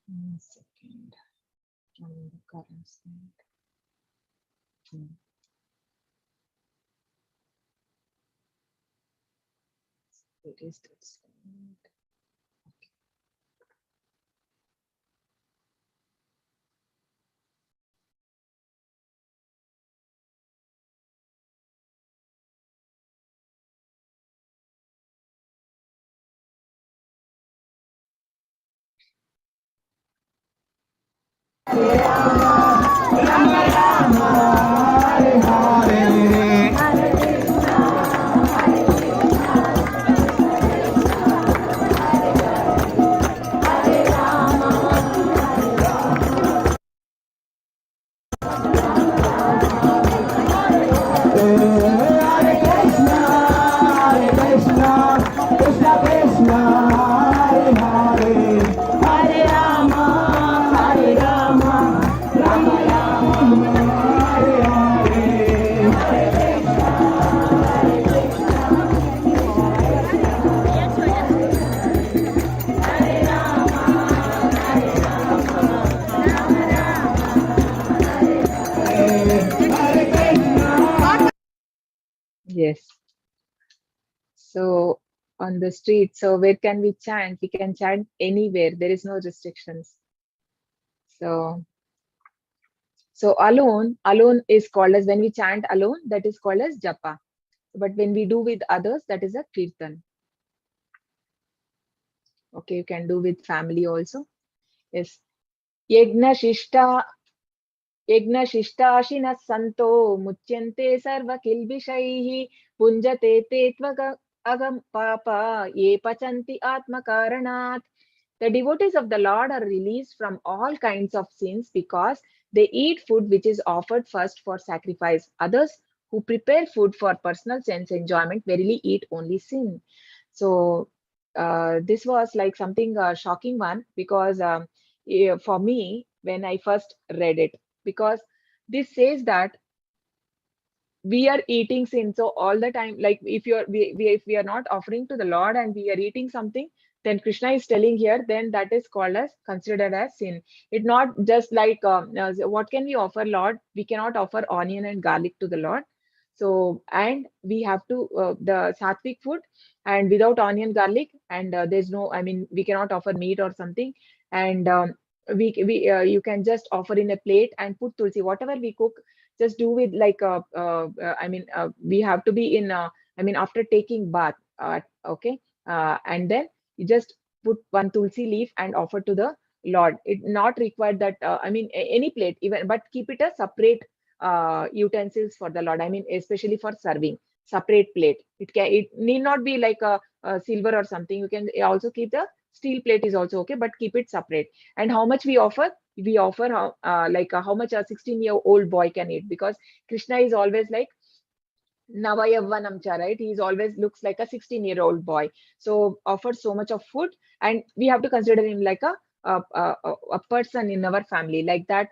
Speaker 1: One second. From the current slide. It is that slide. Okay.
Speaker 2: Hare Rama, Rama Rama, Rama
Speaker 1: Yes. So on the street, so where can we chant? We can chant anywhere. There is no restrictions. So alone is called as, when we chant alone, that is called as japa. But when we do with others, that is a kirtan. Okay, you can do with family also. Yes. Yajna shishta यज्ञशिष्टाशिनः सन्तो मुच्यन्ते सर्वकिल्बिषैः पुञ्जते ते त्वग अगम पापा ये पचन्ति आत्मकारणात्. The devotees of the Lord are released from all kinds of sins because they eat food which is offered first for sacrifice. Others who prepare food for personal sense enjoyment verily eat only sin. So this was like something shocking one, because for me, when I first read it, because this says that we are eating sin. So all the time, like if if we are not offering to the Lord and we are eating something, then Krishna is telling here, then that is called as, considered as sin. It's not just like what can we offer Lord? We cannot offer onion and garlic to the Lord. So, and we have to the sattvic food, and without onion garlic, and there's no, I mean, we cannot offer meat or something. And we you can just offer in a plate and put tulsi, whatever we cook, just do with like we have to be in I mean, after taking bath, okay, and then you just put one tulsi leaf and offer to the Lord. It not required that I mean any plate even, but keep it a separate utensils for the Lord. I mean, especially for serving, separate plate. It need not be like a silver or something. You can also keep the steel plate is also okay, but keep it separate. And how much we offer? We offer how much a 16-year-old boy can eat, because Krishna is always like Navayavanamcha, right? He's always looks like a 16-year-old boy. So offers so much of food, and we have to consider him like a person in our family, like that.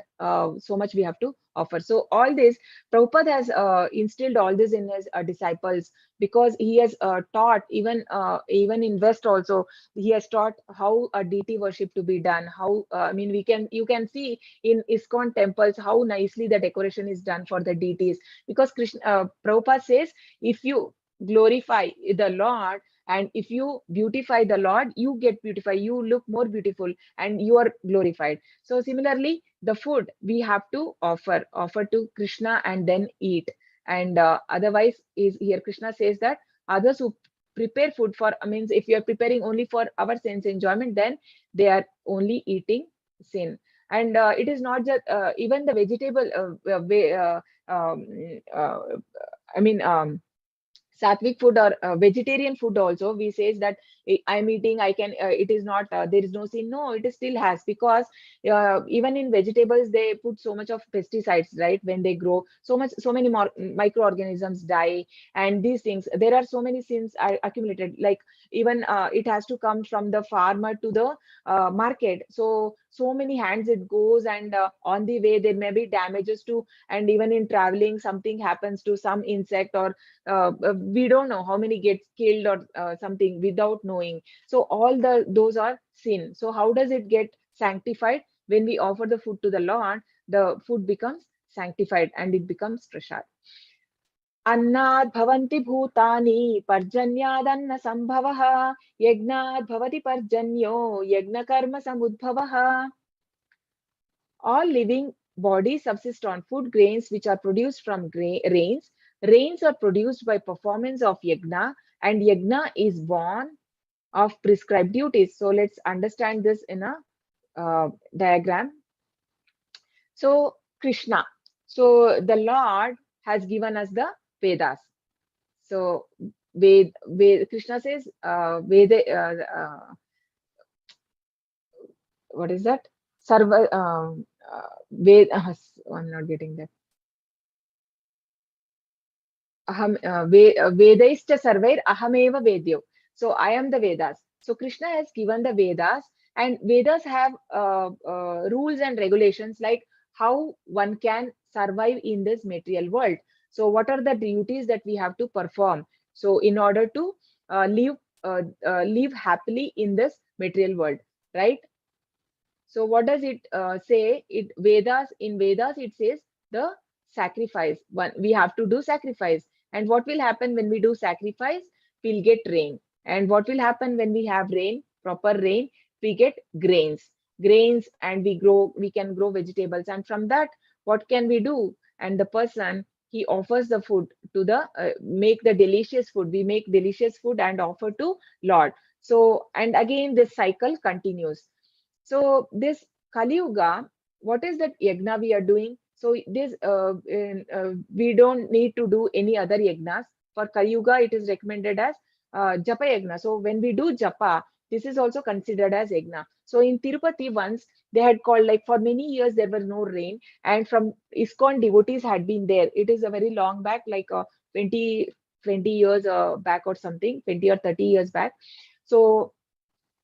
Speaker 1: So much we have to offer. So all this, Prabhupada has instilled all this in his disciples, because he has taught, even in West also, he has taught how a deity worship to be done. How I mean, you can see in ISKCON temples how nicely the decoration is done for the deities, because Prabhupada says, if you glorify the Lord and if you beautify the Lord, you get beautified, you look more beautiful and you are glorified. So similarly, the food we have to offer to Krishna and then eat. And otherwise, is here Krishna says that others who prepare food for, means if you are preparing only for our sense enjoyment, then they are only eating sin. And it is not just even the vegetable um, uh, I mean, sattvic food or vegetarian food also, we says that I'm eating, I can it is not there is no sin. No, it is still has, because even in vegetables they put so much of pesticides, right? When they grow, so many more microorganisms die, and these things, there are so many sins are accumulated. Like even it has to come from the farmer to the market, so many hands it goes, and on the way there may be damages to, and even in traveling something happens to some insect, or we don't know how many gets killed or something without knowing. So all those are sin. So how does it get sanctified? When we offer the food to the Lord, the food becomes sanctified and it becomes prasad. अन्नाद् भवन्ति भूतानि पर्जन्यादन्न संभवः यज्ञाद् भवति पर्जन्यो यज्ञकर्म समुद्भवः. All living bodies subsist on food grains which are produced from rains. Rains are produced by performance of yajna, and yajna is born of prescribed duties. So let's understand this in a diagram. So Krishna, so the Lord has given us the Vedas. So Krishna says Veda, what is that? Sarva, I'm not getting that. Vedaista sarvair ahameva vedyo. So I am the Vedas. So Krishna has given the Vedas, and Vedas have rules and regulations, like how one can survive in this material world. So what are the duties that we have to perform? So in order to live happily in this material world, right? So what does it say? In Vedas it says the sacrifice. One, we have to do sacrifice, And what will happen when we do sacrifice? We'll get rain. And what will happen when we have rain, proper rain? We get grains, and we can grow vegetables. And from that, what can we do? And the person, he offers the food to the make the delicious food. We make delicious food and offer to Lord. So, and again, this cycle continues. So this Kali Yuga, what is that yagna we are doing? So this we don't need to do any other yagnas. For Kali Yuga, it is recommended as japa yagna. So when we do japa, this is also considered as yagna. So in Tirupati once, they had called, like, for many years there was no rain, and from ISKCON devotees had been there. It is a very long back, like 20 years back or something, 20 or 30 years back. So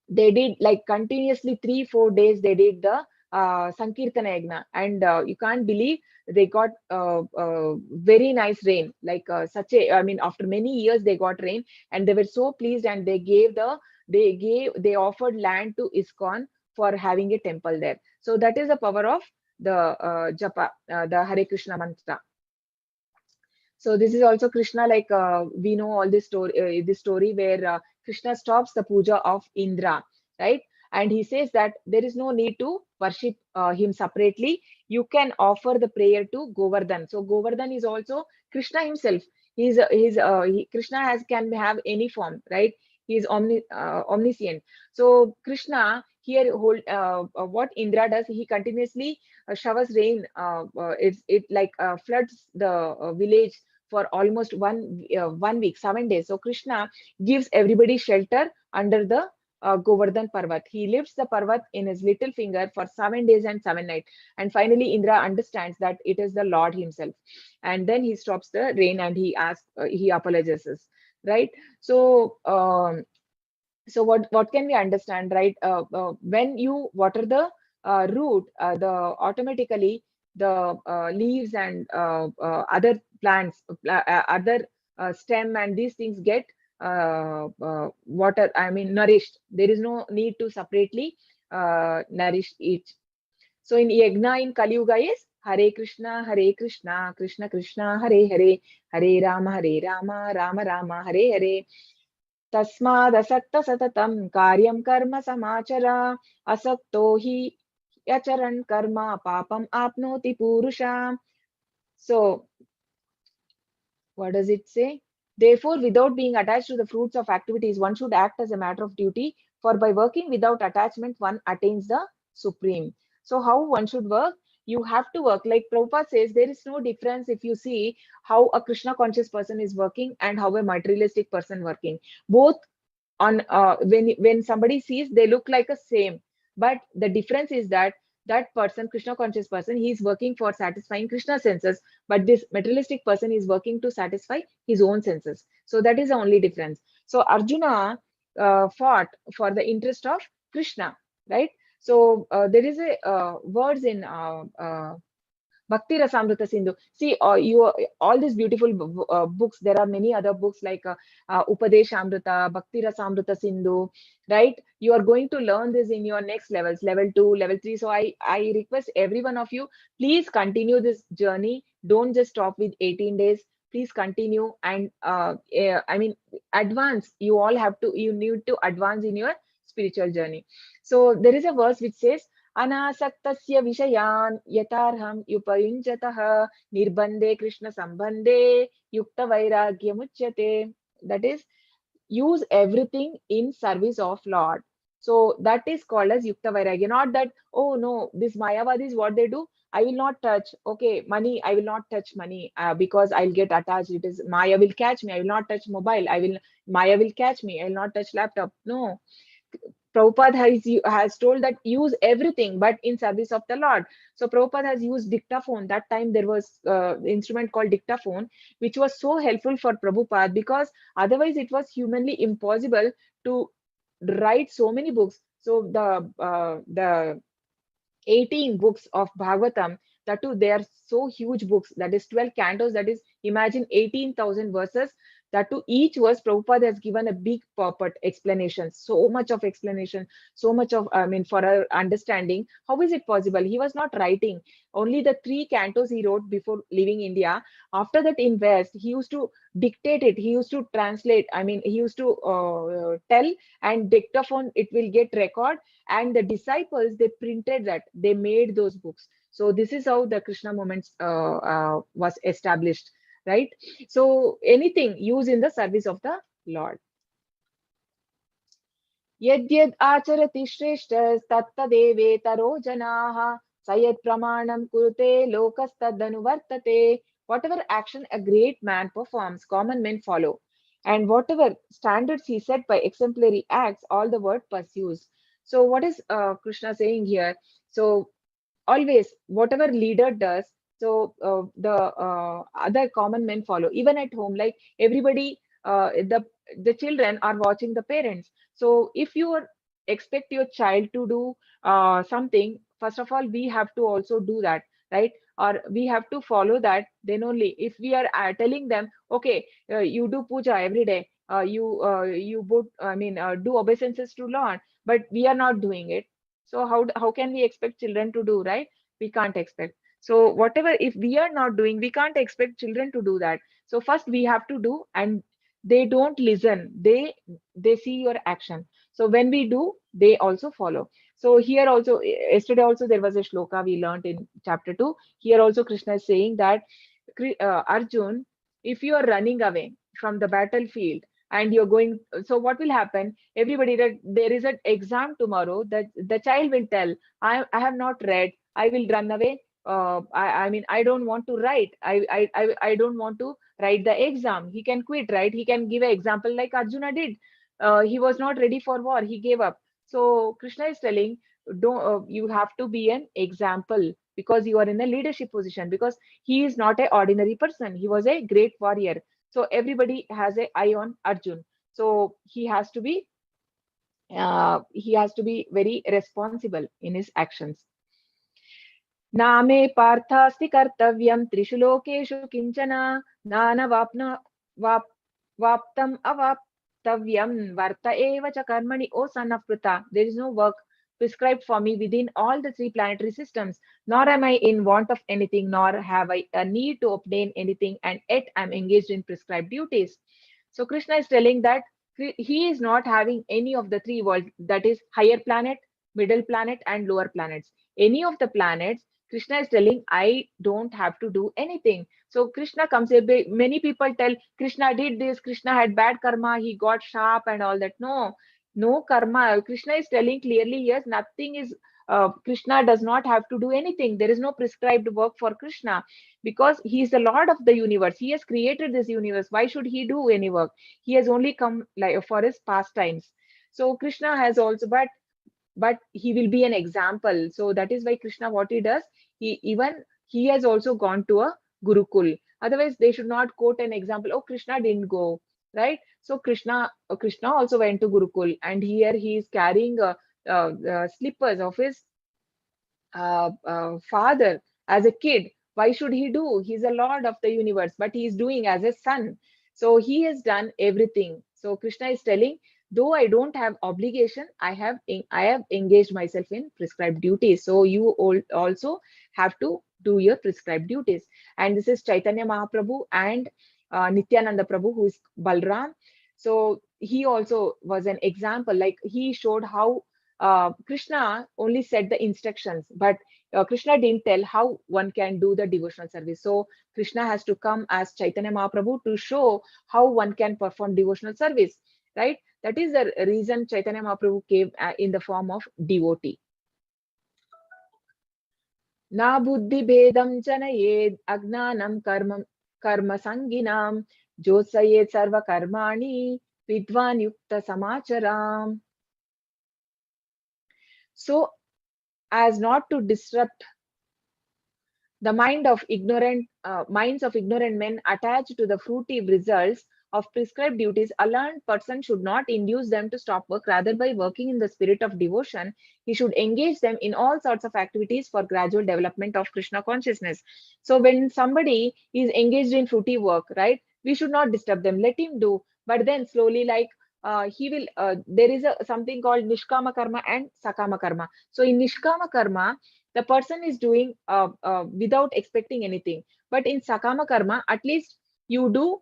Speaker 1: they did, like, continuously 3-4 days they did the Sankirtana Yagna, and you can't believe, they got very nice rain, like I mean, after many years they got rain, and they were so pleased, and they offered land to ISKCON for having a temple there. So that is the power of the japa, the Hare Krishna mantra. So this is also Krishna, like we know all this story where Krishna stops the puja of Indra, right? And he says that there is no need to worship him separately. You can offer the prayer to Govardhan. So Govardhan is also Krishna himself. Krishna can have any form, right? He is omniscient. So Krishna here what Indra does, he continuously showers rain. It like floods the village for almost 1 week, 7 days. So Krishna gives everybody shelter under the Govardhan Parvat. He lifts the Parvat in his little finger for 7 days and 7 nights. And finally, Indra understands that it is the Lord himself. And then he stops the rain, and he apologizes, right? So, so what can we understand, right? When you water the root, the automatically the leaves and other plants, other stem, and these things get water, I mean, nourished. There is no need to separately nourish each. So in yagna in Kali Yuga is Hare Krishna, Krishna Krishna, Hare Hare, Hare Rama, Rama Rama, Hare Hare. तस्मादसक्त सततं कार्यं कर्म समाचर असक्तो हि यचरन् कर्म पापम् आपनोति पूरुषा. So what does it say? Therefore, without being attached to the fruits of activities, one should act as a matter of duty, for by working without attachment, one attains the supreme. So how one should work? You have to work. Like Prabhupada says, there is no difference if you see how a Krishna conscious person is working and how a materialistic person working. Both on when somebody sees, they look like a same, but the difference is that that person, Krishna conscious person, he is working for satisfying Krishna senses, but this materialistic person is working to satisfy his own senses. So that is the only difference. So Arjuna fought for the interest of Krishna, right? So there is a words in Bhakti Rasamrita Sindhu. See, all these beautiful books. There are many other books like Upadeshamrita, Bhakti Rasamrita Sindhu, right? You are going to learn this in your next levels, level 2, level 3. So I request every one of you, please continue this journey. Don't just stop with 18 days. Please continue, and I mean, advance. You need to advance in your spiritual journey. So there is a verse which says, अनासक्तस्य विषयान् यथार्हं उपयुञ्जतः निर्बन्धे कृष्ण संबन्धे युक्त वैराग्यमुच्यते. That is, use everything in service of Lord. So that is called as yukta vairagya. Not that, oh no, this Mayavadis, what they do, I will not touch. Okay, money, I will not touch money because I'll get attached. It is Maya will catch me. I will not touch mobile. Maya will catch me. I will not touch laptop. No. Prabhupada has told that use everything, but in service of the Lord. So Prabhupada has used dictaphone. That time there was instrument called dictaphone, which was so helpful for Prabhupada, because otherwise it was humanly impossible to write so many books. So the 18 books of Bhagavatam, that too, they are so huge books. That is 12 cantos. That is, imagine 18,000 verses. That to each verse, Prabhupada has given a big purport explanation, so much of explanation, so much of, I mean, for our understanding. How is it possible? He was not writing. Only the 3 cantos he wrote before leaving India. After that, in West, he used to dictate it. He used to translate. I mean, he used to tell, and dictaphone, it will get record. And the disciples, they printed that. They made those books. So this is how the Krishna movement was established, right? So anything used in the service of the Lord. Yadyad acharati shreshtas tattadevetaro janaha sayad pramanam kurute lokastadanuvartate. Whatever action a great man performs, common men follow. And whatever standards he set by exemplary acts, all the world pursues. So what is Krishna saying here? So always whatever leader does, so the other common men follow. Even at home, like everybody, the children are watching the parents. So if you expect your child to do something, first of all we have to also do that, right? Or we have to follow that. Then only, if we are telling them, okay, you do puja every day, you would, I mean, do obeisances to Lord, but we are not doing it. So how can we expect children to do, right? We can't expect. So whatever, if we are not doing, we can't expect children to do that. So first we have to do, and they don't listen. They see your action. So when we do, they also follow. So here also, yesterday also there was a shloka we learned in chapter 2. Here also Krishna is saying that, Arjun, if you are running away from the battlefield and you're going, so what will happen? Everybody, that there is an exam tomorrow, that the child will tell, I have not read, I will run away. I mean, I don't want to write. I don't want to write the exam. He can quit, right? He can give an example like Arjuna did. He was not ready for war. He gave up. So Krishna is telling, don't, you have to be an example, because you are in a leadership position, because he is not an ordinary person. He was a great warrior. So everybody has an eye on Arjun. So he has to be very responsible in his actions. नामे पार्थास्ति कर्तव्यं त्रिषु लोकेषु किंचन नानवाप्न वाप वाप्तम अवाप्तव्यम वर्त एव च कर्मणि. O son of Pritha, there is no work prescribed for me within all the 3 planetary systems, nor am I in want of anything, nor have I a need to obtain anything, and yet I am engaged in prescribed duties. So Krishna is telling that he is not having any of the 3 worlds, that is higher planet, middle planet, and lower planets. Any of the planets, Krishna is telling, I don't have to do anything. So Krishna comes here. Many people tell Krishna did this, Krishna had bad karma, he got sharp and all that. No, no karma. Krishna is telling clearly, yes, nothing is, Krishna does not have to do anything. There is no prescribed work for Krishna, because he is the Lord of the universe. He has created this universe. Why should he do any work? He has only come like for his pastimes. So Krishna has also, but he will be an example. So that is why Krishna, what he does, he has also gone to a Gurukul. Otherwise they should not quote an example, oh, Krishna didn't go, right? So Krishna also went to Gurukul, and here he is carrying slippers of his father as a kid. Why should he do? He's a lord of the universe, but he is doing as a son. So he has done everything. So Krishna is telling, though I don't have obligation, I have engaged myself in prescribed duties. So you all also have to do your prescribed duties. And this is Chaitanya Mahaprabhu and Nityananda Prabhu, who is Balram. So he also was an example. Like, he showed how Krishna only set the instructions, but Krishna didn't tell how one can do the devotional service. So Krishna has to come as Chaitanya Mahaprabhu to show how one can perform devotional service, right? That is the reason Chaitanya Mahaprabhu came in the form of devotee. Na buddhi bhedam janayed agnanam karma sanginam josayed sarva karmani vidvan yukta samacharam. So as not to disrupt the minds of ignorant men attached to the fruitive results of prescribed duties, a learned person should not induce them to stop work. Rather, by working in the spirit of devotion, he should engage them in all sorts of activities for gradual development of Krishna consciousness. So when somebody is engaged in fruitive work, right, we should not disturb them, let him do. But then slowly, like, he will, there is something called Nishkama Karma and Sakama Karma. So in Nishkama Karma, the person is doing without expecting anything. But in Sakama Karma, at least you do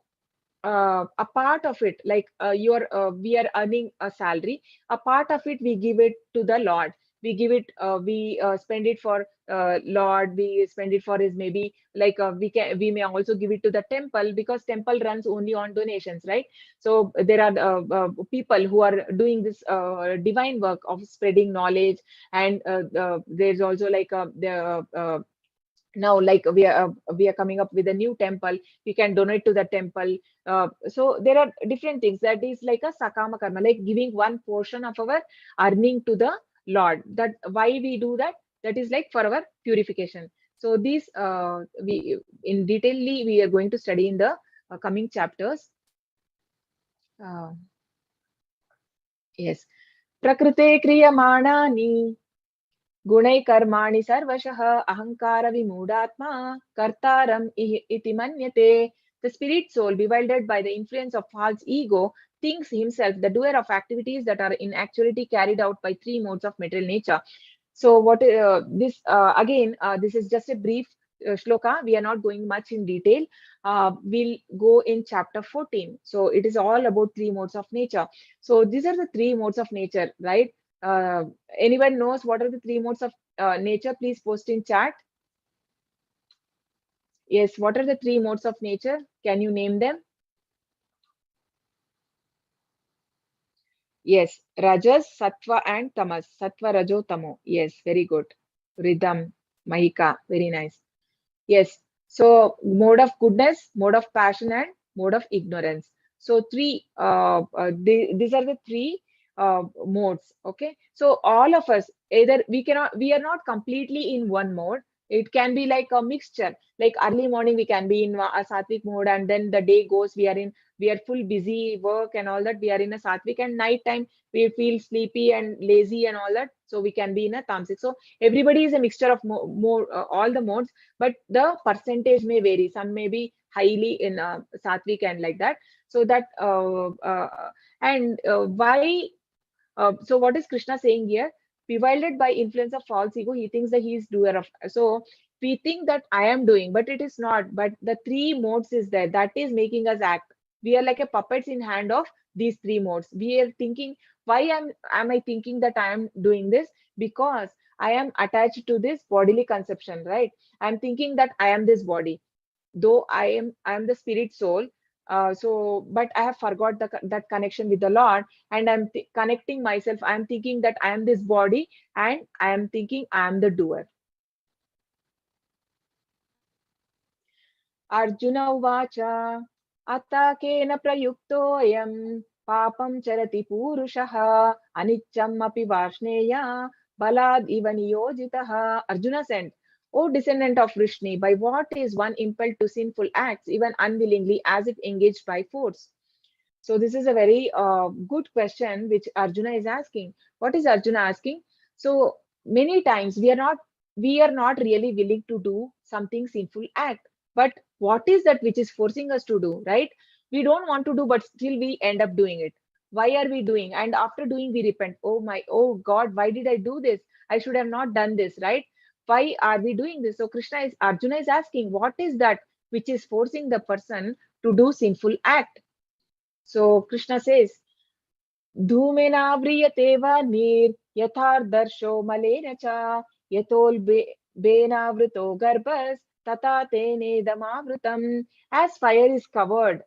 Speaker 1: a part of it, like we are earning a salary, a part of it we give it to the Lord. We give it, we spend it for Lord, we spend it for his, maybe like, we may also give it to the temple, because temple runs only on donations, right? So there are people who are doing this divine work of spreading knowledge. And there's also like the now, like, we are coming up with a new temple, we can donate to the temple. So there are different things, that is like a Sakama Karma, like giving one portion of our earning to the Lord. That why we do that, that is like for our purification. So these we in detailedly we are going to study in the coming chapters. uh, yes. Prakrite kriyamani गुणै कर्माणि सर्वशः अहंकार विमूढात्मा कर्तारम् इति मन्यते. The spirit soul, bewildered by the influence of false ego, thinks himself the doer of activities that are in actuality carried out by three modes of material nature. So what this again, this is just a brief shloka. We are not going much in detail. We'll go in chapter 14. So it is all about three modes of nature. So these are the three modes of nature, right? Uh, Anyone knows what are the three modes of nature? Please post in chat. Yes, what are the three modes of nature? Can you name them? Yes, Rajas, Sattva, and Tamas. Sattva, Rajo, Tamo. Yes, very good. Rhythm, Mahika, very nice. Yes. So mode of goodness, mode of passion, and mode of ignorance. So these are the three modes. Okay. So all of us, either we are not completely in one mode. It can be like a mixture. Like early morning, we can be in a sattvic mode, and then the day goes, we are full busy work and all that. We are in a sattvic, and night time we feel sleepy and lazy and all that. So we can be in a tamasic. So everybody is a mixture of more all the modes, but the percentage may vary. Some may be highly in sattvic and like that. So that and why so what is Krishna saying here? Bewildered by influence of false ego, he thinks that he is doer of. So we think that I am doing, but it is not. But the three modes is there, that is making us act. We are like a puppets in hand of these three modes. We are thinking, why am I thinking that I am doing this? Because I am attached to this bodily conception, right? I'm thinking that I am this body, though I am the spirit soul. So but I have forgot that connection with the Lord, and I'm connecting myself. I'm thinking that I am this body, and I am thinking I am the doer. Arjuna uvacha atakena prayuktoyam papam charati purushah anicham api varshneya balad iva niyojitah. Arjuna said, O descendant of Vrishni, by what is one impelled to sinful acts, even unwillingly, as if engaged by force? So this is a very good question which Arjuna is asking. What is Arjuna asking? So many times we are not really willing to do something sinful act. But what is that which is forcing us to do, right? We don't want to do, but still we end up doing it. Why are we doing? And after doing, we repent. Oh God, why did I do this? I should have not done this, right? Why are we doing this? So Arjuna is asking, what is that which is forcing the person to do sinful act? So Krishna says, Dhumenaavriyate vanir yathardarsho malena cha yatol benavrito garbhas tata tene damavrutam. As fire is covered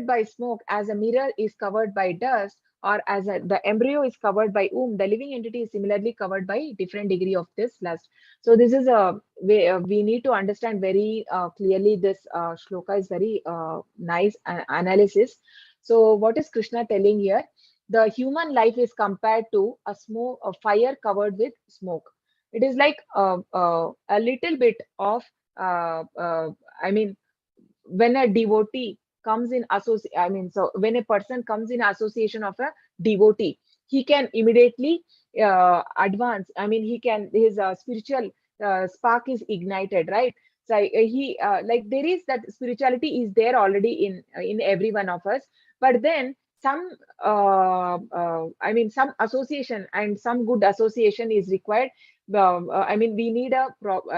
Speaker 1: by smoke, as a mirror is covered by dust, or as the embryo is covered by womb, the living entity is similarly covered by different degree of this lust. So this is a way we need to understand very clearly. This shloka is very nice analysis. So what is Krishna telling here? The human life is compared to a fire covered with smoke. It is like a little bit of I mean, when a devotee comes in so when a person comes in association of a devotee, he can immediately advance. His spiritual spark is ignited, right? he like there is that spirituality is there already in every one of us, but then some I mean some association and some good association is required. I mean we need a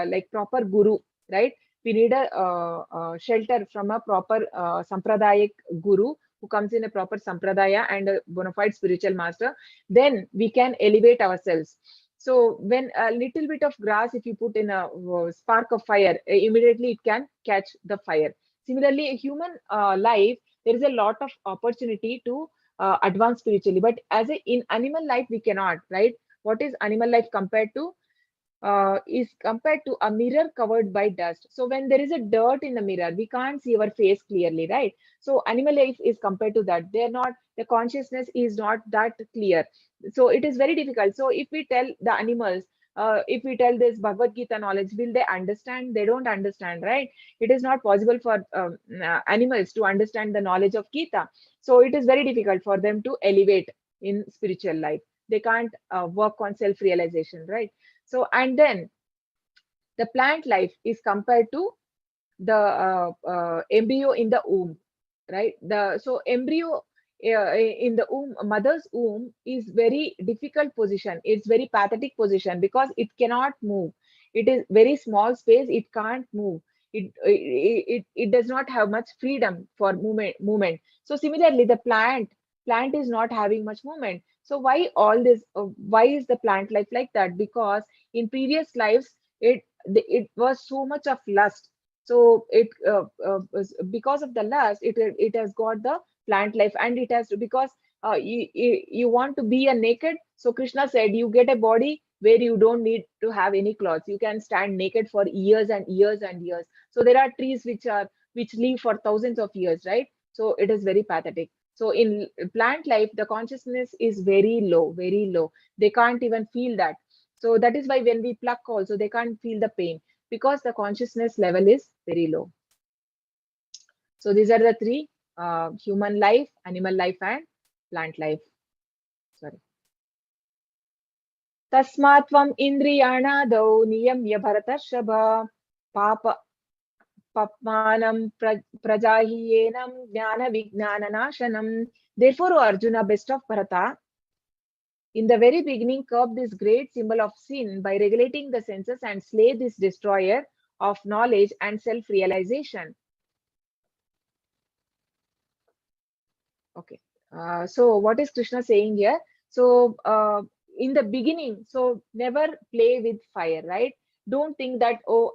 Speaker 1: like proper guru, right? We need a shelter from a proper sampradayic guru who comes in a proper sampradaya and a bona fide spiritual master. Then we can elevate ourselves. So when a little bit of grass, if you put in a spark of fire, immediately it can catch the fire. Similarly, a human life, there is a lot of opportunity to advance spiritually, but as a in animal life we cannot, right? What is animal life compared to? Is compared to a mirror covered by dust. So when there is a dirt in the mirror, we can't see our face clearly, right? So animal life is compared to that. They're not, the consciousness is not that clear. So it is very difficult. So if we tell the animals, if we tell this Bhagavad Gita knowledge, will they understand? They don't understand, right? It is not possible for animals to understand the knowledge of Gita. So it is very difficult for them to elevate in spiritual life. They can't work on self-realization, right? So, and then the plant life is compared to the embryo in the womb, right? The so embryo in the womb, mother's womb is very difficult position. It's very pathetic position because it cannot move. It is very small space. It can't move. It does not have much freedom for movement. So similarly, the plant is not having much movement. So why all this? Why is the plant life like that? Because in previous lives, it was so much of lust. So it because of the lust, it has got the plant life, and it has to, because you want to be a naked. So Krishna said you get a body where you don't need to have any clothes. You can stand naked for years and years and years. So there are trees which live for thousands of years, right? So it is very pathetic. So in plant life, the consciousness is very low, very low. They can't even feel that. So that is why when we pluck also, they can't feel the pain because the consciousness level is very low. So these are the three: human life, animal life, and plant life. Sorry. Tasmat tvam indriyanadau niyamya bharatarshava papa papmanam prajahiyenam jnana vijnana nashanam. Therefore, O Arjuna, best of Bharata, in the very beginning, curb this great symbol of sin by regulating the senses and slay this destroyer of knowledge and self-realization. Okay. So what is Krishna saying here? So in the beginning, so never play with fire, right? Don't think that, oh,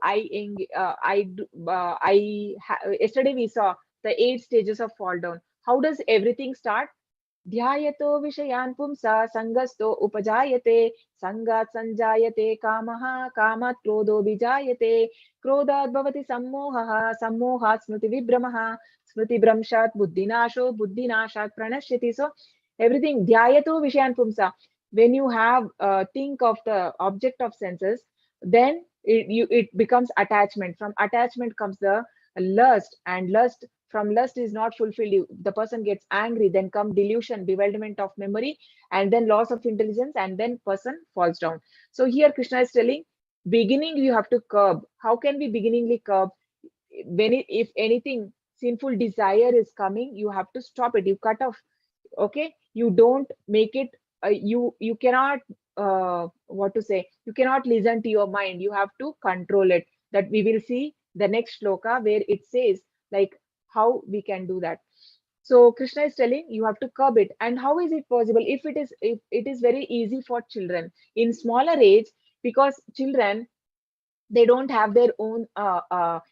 Speaker 1: yesterday we saw the 8 stages of fall down. How does everything start? ध्यायतो विषयान् पुंसा संगस्तो उपजायते संगात् संजायते कामः कामात् क्रोधो विजायते क्रोधात् भवति सम्मोहः सम्मोहात् स्मृतिविभ्रमः स्मृतिभ्रंशात् बुद्धिनाशो बुद्धिनाशात् प्रणश्यति. So everything dhyayato vishayan pumsa, when you have think of the object of senses, then it becomes attachment. From attachment comes the lust, and lust, from lust is not fulfilled, the person gets angry, then come delusion, bewilderment of memory, and then loss of intelligence, and then person falls down. So here Krishna is telling, beginning you have to curb. How can we beginningly curb? When if anything sinful desire is coming, you have to stop it, you cut off. Okay, you don't make it you cannot what to say, you cannot listen to your mind, you have to control it. That we will see the next shloka where it says like how we can do that. So Krishna is telling you have to curb it. And how is it possible? If it is very easy for children in smaller age, because children, they don't have their own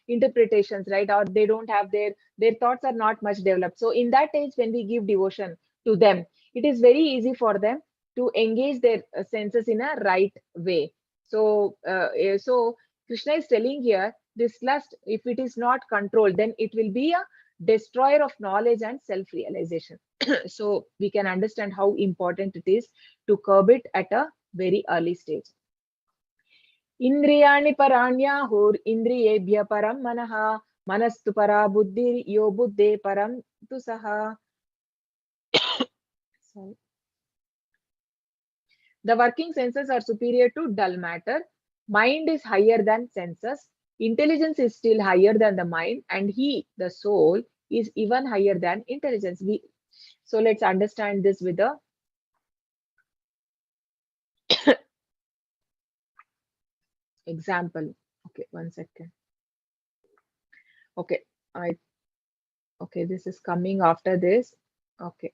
Speaker 1: interpretations, right? Or they don't have their thoughts are not much developed. So in that age, when we give devotion to them, it is very easy for them to engage their senses in a right way. So so Krishna is telling here, this lust, if it is not controlled, then it will be a destroyer of knowledge and self-realization. So we can understand how important it is to curb it at a very early stage. Indriyani paranyahur indriyebhya param manaha manastu para buddhi yo buddhe param tu saha. Sorry. The working senses are superior to dull matter. Mind is higher than senses. Intelligence is still higher than the mind, and he, the soul, is even higher than intelligence. So let's understand this with a example. Okay, 1 second. Okay, okay, this is coming after this. Okay,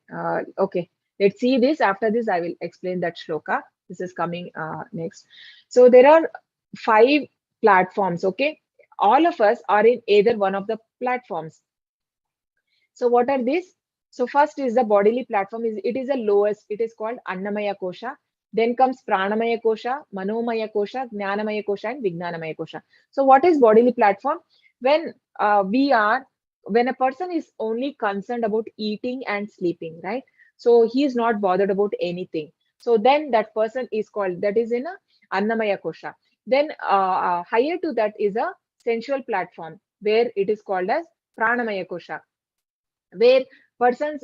Speaker 1: okay. Let's see this. After this, I will explain that shloka. This is coming next. So there are 5 platforms. Okay, all of us are in either one of the platforms. So what are these? So first is the bodily platform. It is the lowest. It is called Annamaya Kosha. Then comes Pranamaya Kosha, Manomaya Kosha, Jnanamaya Kosha, and Vijnanamaya Kosha. So what is bodily platform? When when a person is only concerned about eating and sleeping, right? So he is not bothered about anything. So then that person is called, that is in a Annamaya Kosha. Then higher to that is a sensual platform where it is called as Pranamaya Kosha, where person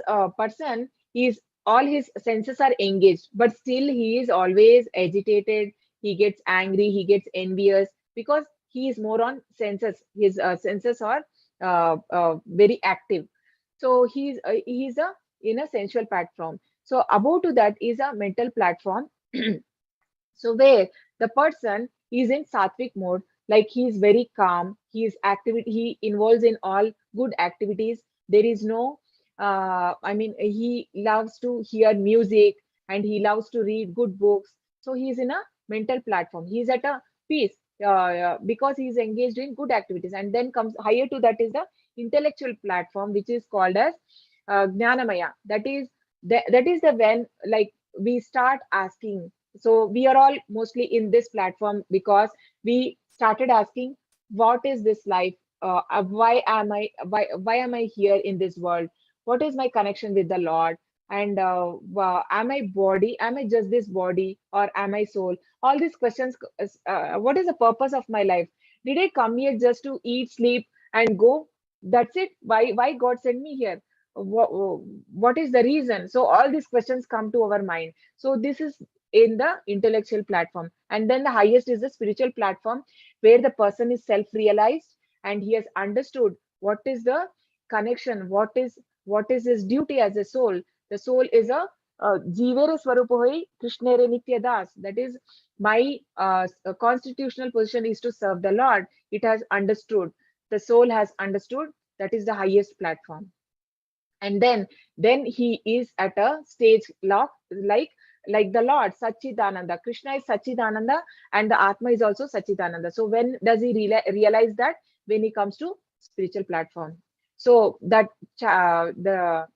Speaker 1: is, all his senses are engaged, but still he is always agitated. He gets angry, he gets envious, because he is more on senses. His senses are very active. So he's a in a sensual platform. So above to that is a mental platform. So where the person is in sattvic mode, like he is very calm, he involves in all good activities. There is no, I mean, he loves to hear music and he loves to read good books. So he is in a mental platform. He is at a peace because he is engaged in good activities. And then comes higher to that is the intellectual platform, which is called as Jnanamaya. That is the when, like, we start asking. So we are all mostly in this platform because we started asking, what is this life? Why am I here in this world? What is my connection with the Lord? And am I body? Am I just this body, or am I soul? All these questions. What is the purpose of my life? Did I come here just to eat, sleep, and go? That's it. Why God sent me here? What is the reason? So all these questions come to our mind. So this is in the intellectual platform. And then the highest is the spiritual platform, where the person is self-realized and he has understood what is the connection, what is his duty as a soul. The soul is a jivere swarupohoi krishnere nitya das. That is, my constitutional position is to serve the Lord. It has understood. The soul has understood. That is the highest platform. And then he is at a stage lock, like the Lord Sachidananda. Krishna is Sachidananda, and the Atma is also Sachidananda. So when does he realize that? When he comes to spiritual platform. So that the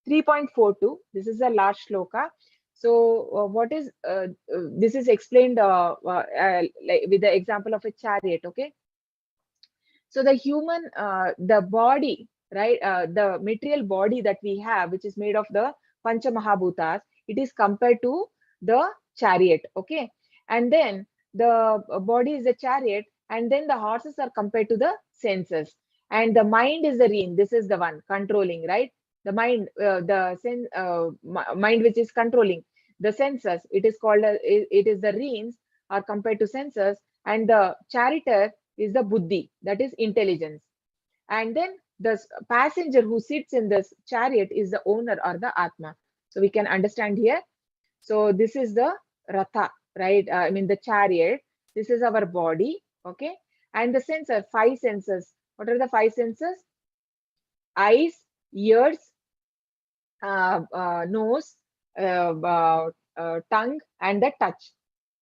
Speaker 1: 3.42, this is the last shloka. So what is this is explained like with the example of a chariot. Okay, so the human, the body, right, the material body that we have, which is made of the Pancha Mahabhutas, it is compared to the chariot. Okay. And then the body is the chariot, and then the horses are compared to the senses. And the mind is the rein. This is the one controlling, right? The mind, mind which is controlling the senses. It is called, it is the reins are compared to senses, and the charioteer is the buddhi, that is intelligence. And then the passenger who sits in this chariot is the owner or the atma. So we can understand here. So this is the ratha, right? I mean the chariot. This is our body. Okay. And the sensor, 5 senses. What are the 5 senses? Eyes, ears, nose, tongue, and the touch.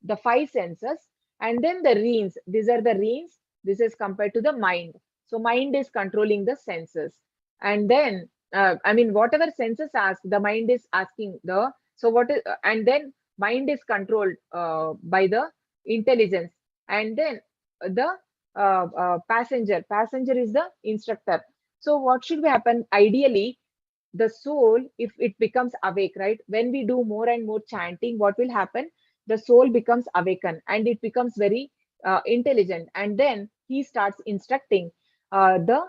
Speaker 1: The 5 senses. And then the reins. These are the reins. This is compared to the mind. So mind is controlling the senses. And then, I mean, whatever senses ask, the mind is asking the, so what is, and then mind is controlled by the intelligence. And then the passenger is the instructor. So what should happen? Ideally, the soul, if it becomes awake, right, when we do more and more chanting, what will happen? The soul becomes awakened and it becomes very intelligent, and then he starts instructing the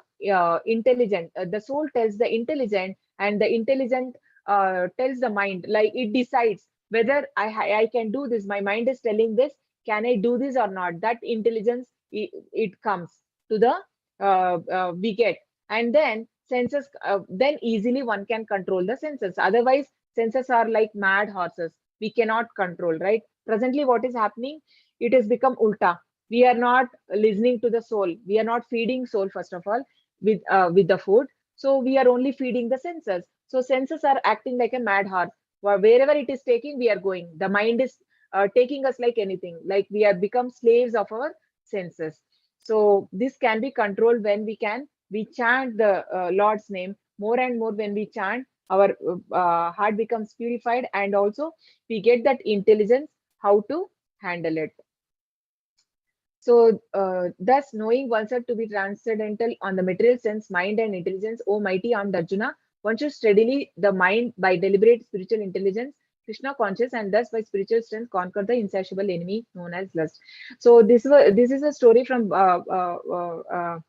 Speaker 1: intelligent. The soul tells the intelligent, and the intelligent tells the mind, like it decides whether I can do this. My mind is telling this, can I do this or not? That intelligence it comes to the we get, and then senses, then easily one can control the senses. Otherwise senses are like mad horses, we cannot control, right? Presently what is happening, it has become ulta. We are not listening to the soul, we are not feeding soul first of all with the food, so we are only feeding the senses. So senses are acting like a mad horse. Wherever it is taking, we are going. The mind is taking us like anything, like we have become slaves of our senses. So this can be controlled when we chant the Lord's name more and more. When we chant, our heart becomes purified, and also we get that intelligence how to handle it. So, thus, knowing oneself to be transcendental on the material sense, mind, and intelligence, O mighty armed Arjuna, one should steadily the mind by deliberate spiritual intelligence, Krishna conscious, and thus by spiritual strength conquer the insatiable enemy known as lust. So, this is a story from of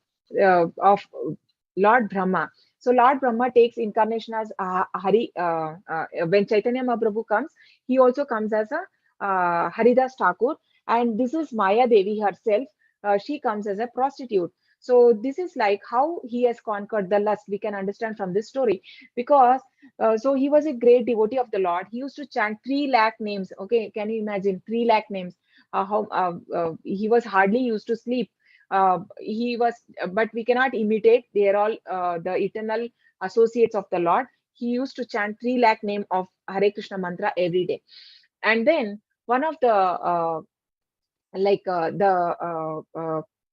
Speaker 1: Lord Brahma. So, Lord Brahma takes incarnation as Hari. When Chaitanya Mahaprabhu comes, he also comes as a Haridas Thakur, and this is Maya Devi herself. She comes as a prostitute. So this is like how he has conquered the lust. We can understand from this story, because so he was a great devotee of the Lord. He used to chant 3 lakh names. Okay, can you imagine 3 lakh names? He was hardly used to sleep. He was, but we cannot imitate. They are all the eternal associates of the Lord. He used to chant 3 lakh name of Hare Krishna mantra every day. And then one of the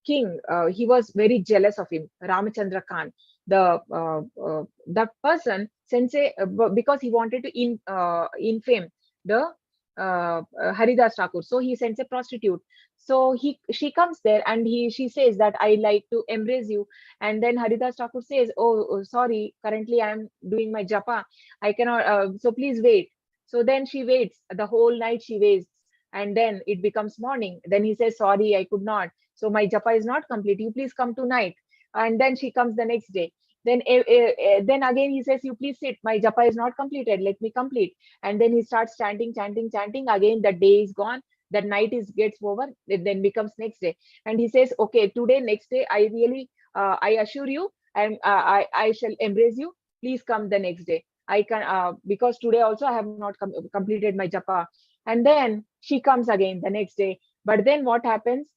Speaker 1: king, he was very jealous of him, Ramachandra Khan. That person, sensei, because he wanted to infame the Haridas Thakur, so he sends a prostitute. So she comes there, and she says that I like to embrace you. And then Haridas Thakur says, oh, sorry, currently I am doing my japa, I cannot, so please wait. So then she waits the whole night, she waits, and then it becomes morning. Then he says, sorry, I could not, so my japa is not complete, you please come tonight. And then she comes the next day. Then again he says, you please sit, my japa is not completed, let me complete. And then he starts chanting, chanting, chanting. Again the day is gone, that night is gets over, it then becomes next day. And he says, okay, today, next day, I really I assure you, I shall embrace you, please come the next day. I can, because today also I have not completed my japa. And then she comes again the next day. But then what happens,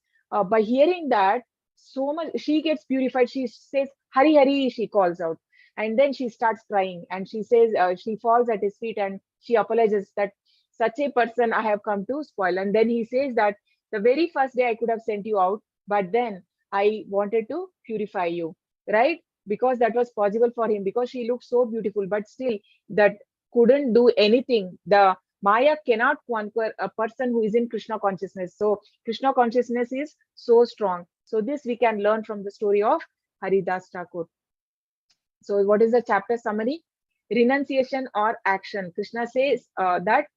Speaker 1: by hearing that, so much she gets purified. She says, Hari Hari, she calls out. And then she starts crying, and she says, she falls at his feet, and she apologizes that such a person I have come to spoil. And then he says that the very first day I could have sent you out, but then I wanted to purify you, right? Because that was possible for him, because she looked so beautiful, but still that couldn't do anything. The Maya cannot conquer a person who is in Krishna consciousness. So Krishna consciousness is so strong. So this we can learn from the story of Haridas Thakur. So what is the chapter summary? Renunciation or action. Krishna says that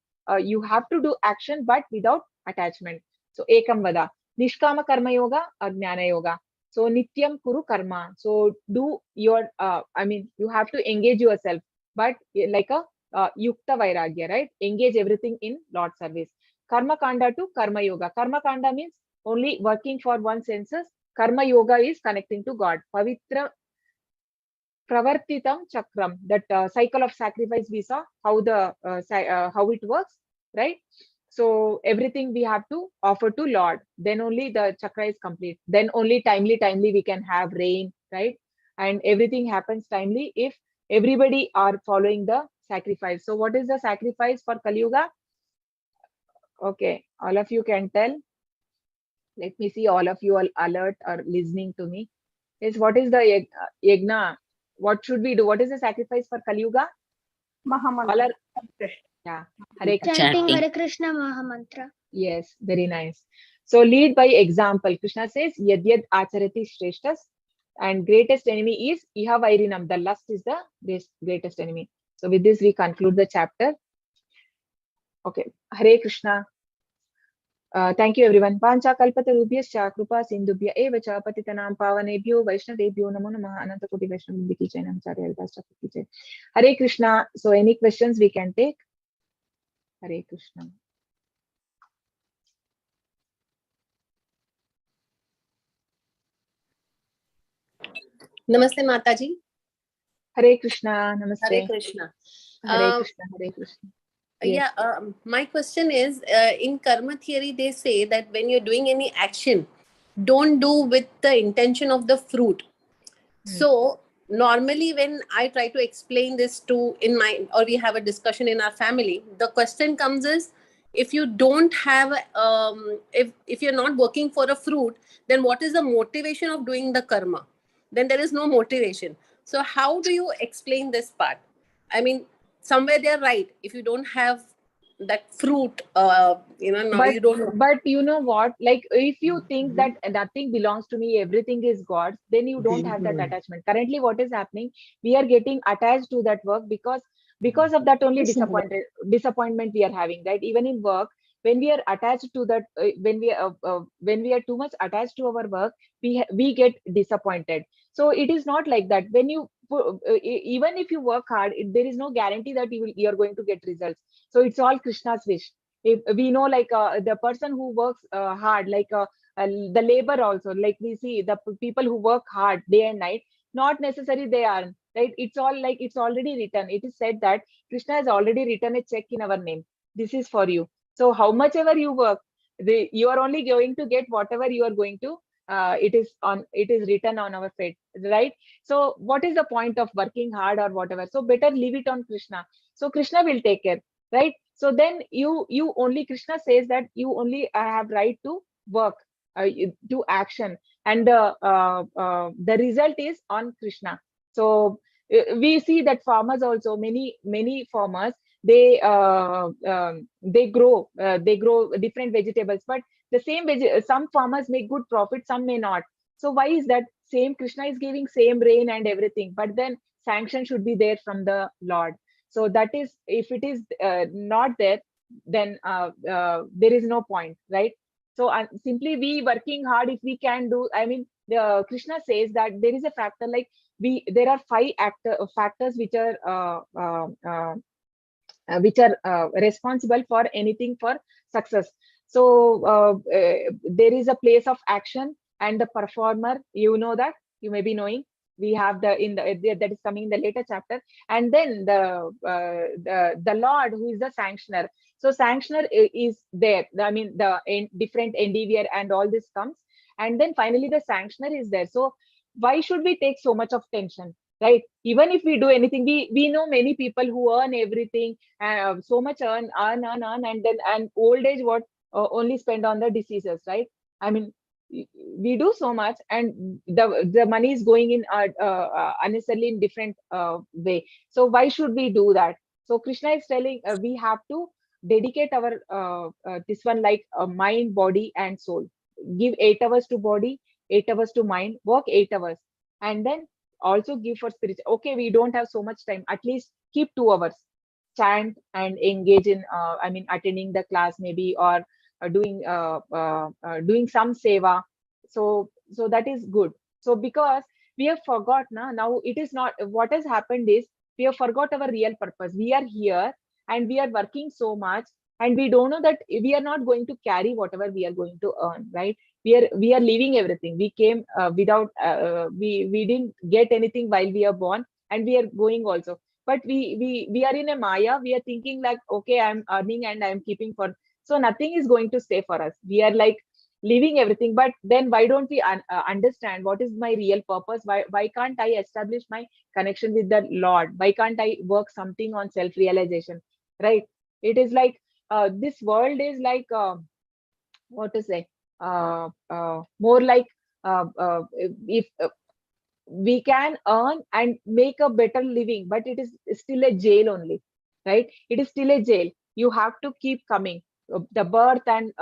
Speaker 1: you have to do action, but without attachment. So ekam vada. Nishkama karma yoga or jnana yoga. So nityam kuru karma. So do your, you have to engage yourself, but like a yukta vairagya, right? Engage everything in Lord service. Karma kanda to karma yoga. Karma kanda means only working for one's senses. Karma yoga is connecting to God. Pavitra pravartitam chakram, that cycle of sacrifice we saw, how how it works, right? So everything we have to offer to Lord, then only the chakra is complete. Then only timely we can have rain, right? And everything happens timely if everybody are following the sacrifice. So what is the sacrifice for Kali Yuga? Okay, all of you can tell. Let me see, all of you are alert or listening to me. Is what is the yagna? What should we do? What is the sacrifice for Kali Yuga? All are, yeah, Hare Krishna.
Speaker 3: Chanting Hare Krishna Maha mantra.
Speaker 1: Yes, very nice. So lead by example. Krishna says, Yad Yad Acharati Shreshtas, and greatest enemy is Iha Vairinam. The lust is the greatest enemy. So with this, we conclude the chapter. Okay, Hare Krishna. Thank you everyone. Pancha kalpatarubhyascha kripa sindubhya eva cha patitanam pavanebhyo vaishnavebhyo namo namah. Ananta koti vaishnavabhi ki jai, namacharya haridas thakur ki jai. Hare Krishna. So any questions we can take? Hare Krishna.
Speaker 2: Namaste Mataji.
Speaker 1: Hare Krishna, namaste.
Speaker 2: Hare Krishna.
Speaker 1: Hare Krishna, Hare Krishna. Yes.
Speaker 2: Yeah, my question is, in karma theory, they say that when you're doing any action, don't do with the intention of the fruit. So normally when I try to explain this to or we have a discussion in our family, the question comes is, if you don't have, if you're not working for a fruit, then what is the motivation of doing the karma? Then there is no motivation. So how do you explain this part? I mean, somewhere they're right. If you don't have that fruit, now you don't.
Speaker 1: But you know what? Like, if you think that nothing belongs to me, everything is God's, then you don't have that attachment. Currently, what is happening? We are getting attached to that work because of that only disappointment we are having, right? Even in work, when we are attached to that, when we are too much attached to our work, we get disappointed. So it is not like that. When you even if you work hard, there is no guarantee that you are going to get results. So it's all Krishna's wish. If we know, like, the person who works hard, like, the labor also, like we see the people who work hard day and night, not necessarily they are, right? It's all like, it's already written. It is said that Krishna has already written a check in our name. This is for you. So how much ever you work, you are only going to get whatever you are going to, it is written on our fate, right? So what is the point of working hard or whatever? So better leave it on Krishna. So Krishna will take care, right? So then you only, Krishna says that you only have right to work, to action, and the result is on Krishna. So we see that farmers also, many farmers, they grow different vegetables, but the same some farmers make good profit, some may not. So why is that? Same Krishna is giving same rain and everything, but then sanction should be there from the Lord. So that is, if it is not there, then there is no point, right? So simply we working hard, if we can do, I mean, Krishna says that there is a factor, like, there are five factors which are responsible for anything, for success. So there is a place of action and the performer, you know that, you may be knowing. We have that is coming in the later chapter. And then the Lord, who is the sanctioner. So sanctioner is there, I mean, the different endeavor and all this comes, and then finally the sanctioner is there. So why should we take so much of tension, right? Even if we do anything, we know many people who earn everything, so much earn, and then, and old age, what, only spend on the diseases, right? I mean, we do so much, and the money is going in unnecessarily in different way. So why should we do that? So Krishna is telling, we have to dedicate our this one, like, mind, body and soul. Give 8 hours to body, 8 hours to mind, work 8 hours, and then also give for spiritual. Okay, we don't have so much time, at least keep 2 hours, chant and engage in, I mean, attending the class maybe, or doing some seva. So that is good. So because we have forgot now, it is not, what has happened is, we have forgot our real purpose. We are here and we are working so much, and we don't know that we are not going to carry whatever we are going to earn, right? We are leaving everything. We came without, we didn't get anything while we are born, and we are going also. But we are in a maya. We are thinking like, okay, I'm earning and I'm keeping for, so nothing is going to stay for us. We are like leaving everything. But then why don't we understand what is my real purpose? Why can't I establish my connection with the Lord? Why can't I work something on self realization, right? It is like, this world is like, what to say, more like, if we can earn and make a better living, but it is still a jail only, right? It is still a jail. You have to keep coming. The birth and,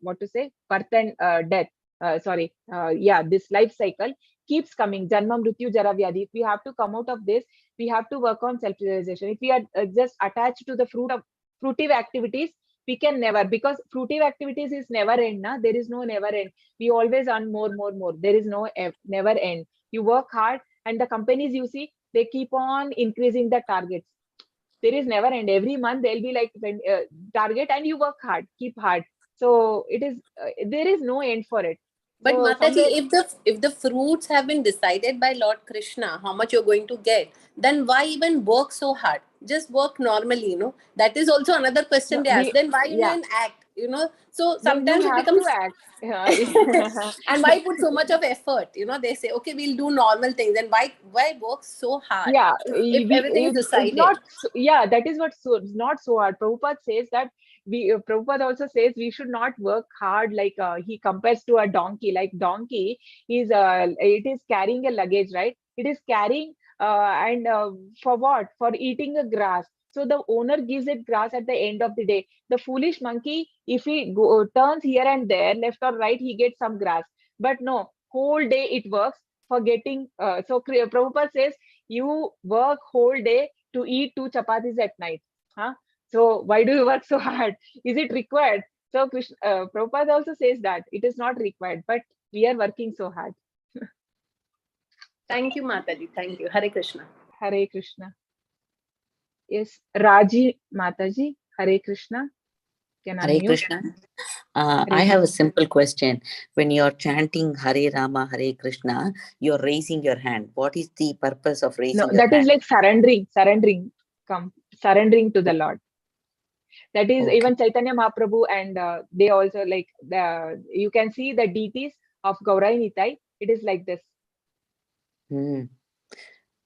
Speaker 1: what to say, birth and death, yeah, this life cycle keeps coming. Janma, mrityu, jara, vyadhi. If we have to come out of this, we have to work on self realization. If we are just attached to the fruitive activities, we can never, because fruitive activities is never end. There is no never end. We always earn more. There is no never end. You work hard, and the companies, you see, they keep on increasing the targets. There is never end. Every month there'll be like, target, and you work hard, keep hard. So it is, there is no end for it.
Speaker 2: But
Speaker 1: So
Speaker 2: Mataji,
Speaker 1: somewhere,
Speaker 2: if the fruits have been decided by Lord Krishna, how much you're going to get, then why even work so hard? Just work normally, That is also another question they ask. Then why
Speaker 1: yeah,
Speaker 2: even act, So
Speaker 1: no, you
Speaker 2: sometimes it
Speaker 1: have to
Speaker 2: becomes
Speaker 1: act.
Speaker 2: and why put so much of effort? They say, okay, we'll do normal things. And why work so hard
Speaker 1: Yeah,
Speaker 2: if everything is
Speaker 1: it's
Speaker 2: decided?
Speaker 1: not so, yeah, that is what, so it's not so hard. Prabhupada says that Prabhupada also says we should not work hard, like he compares to a donkey. Like donkey is it is carrying a luggage, right? It is carrying and for what? For eating a grass. So the owner gives it grass at the end of the day. The foolish monkey, if he turns here and there, left or right, he gets some grass. But no, whole day it works for getting. Prabhupada says you work whole day to eat 2 chapatis at night. Huh? So why do you work so hard? Is it required? So Prabhupada also says that it is not required, but we are working so hard.
Speaker 2: Thank you, Mataji. Thank you. Hare Krishna.
Speaker 1: Hare Krishna. Yes, Raji Mataji, Hare Krishna. Can
Speaker 6: Hare
Speaker 1: unmute.
Speaker 6: Krishna.
Speaker 1: Hare
Speaker 6: I have a
Speaker 1: Krishna.
Speaker 6: simple question. When you're chanting Hare Rama, Hare Krishna, you're raising your hand. What is the purpose of
Speaker 1: No,
Speaker 6: raising your
Speaker 1: that is
Speaker 6: hand?
Speaker 1: like surrendering to the Lord. That is
Speaker 6: Okay.
Speaker 1: even Chaitanya Mahaprabhu, and they also like you can see the deities of Gaurai Nitai. It is like this.
Speaker 6: Hmm.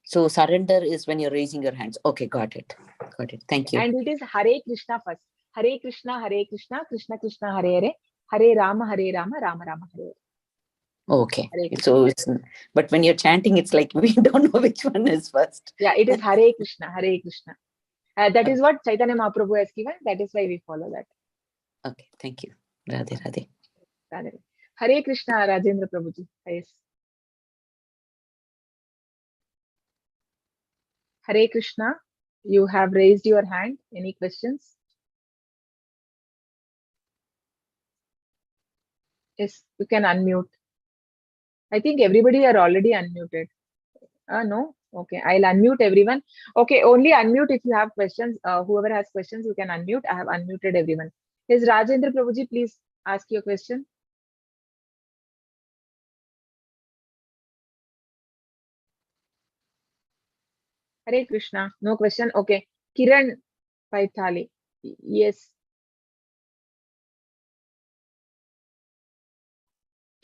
Speaker 6: So surrender is when you're raising your hands. Okay, got it. Got it. Thank you.
Speaker 1: And it is Hare Krishna first. Hare Krishna, Krishna Krishna, Hare Hare. Hare Rama, Rama Rama, Hare Hare.
Speaker 6: Okay.
Speaker 1: Hare Krishna.
Speaker 6: So but when you're chanting, it's like we don't know which one is first.
Speaker 1: Yeah, it is Hare Krishna, Hare Krishna. That is what Chaitanya Mahaprabhu has given. That is why we follow that.
Speaker 6: Okay, thank you. Radhe Radhe.
Speaker 1: Hare Krishna, Rajendra Prabhuji. Yes. Hare Krishna, you have raised your hand. Any questions? Yes, you can unmute. I think everybody are already unmuted. No? Okay, I'll unmute everyone. Okay, only unmute if you have questions. Whoever has questions, you can unmute. I have unmuted everyone. Yes, Rajendra Prabhuji, please ask your question. Hare Krishna. No question. Okay. Kiran Paithali. Yes.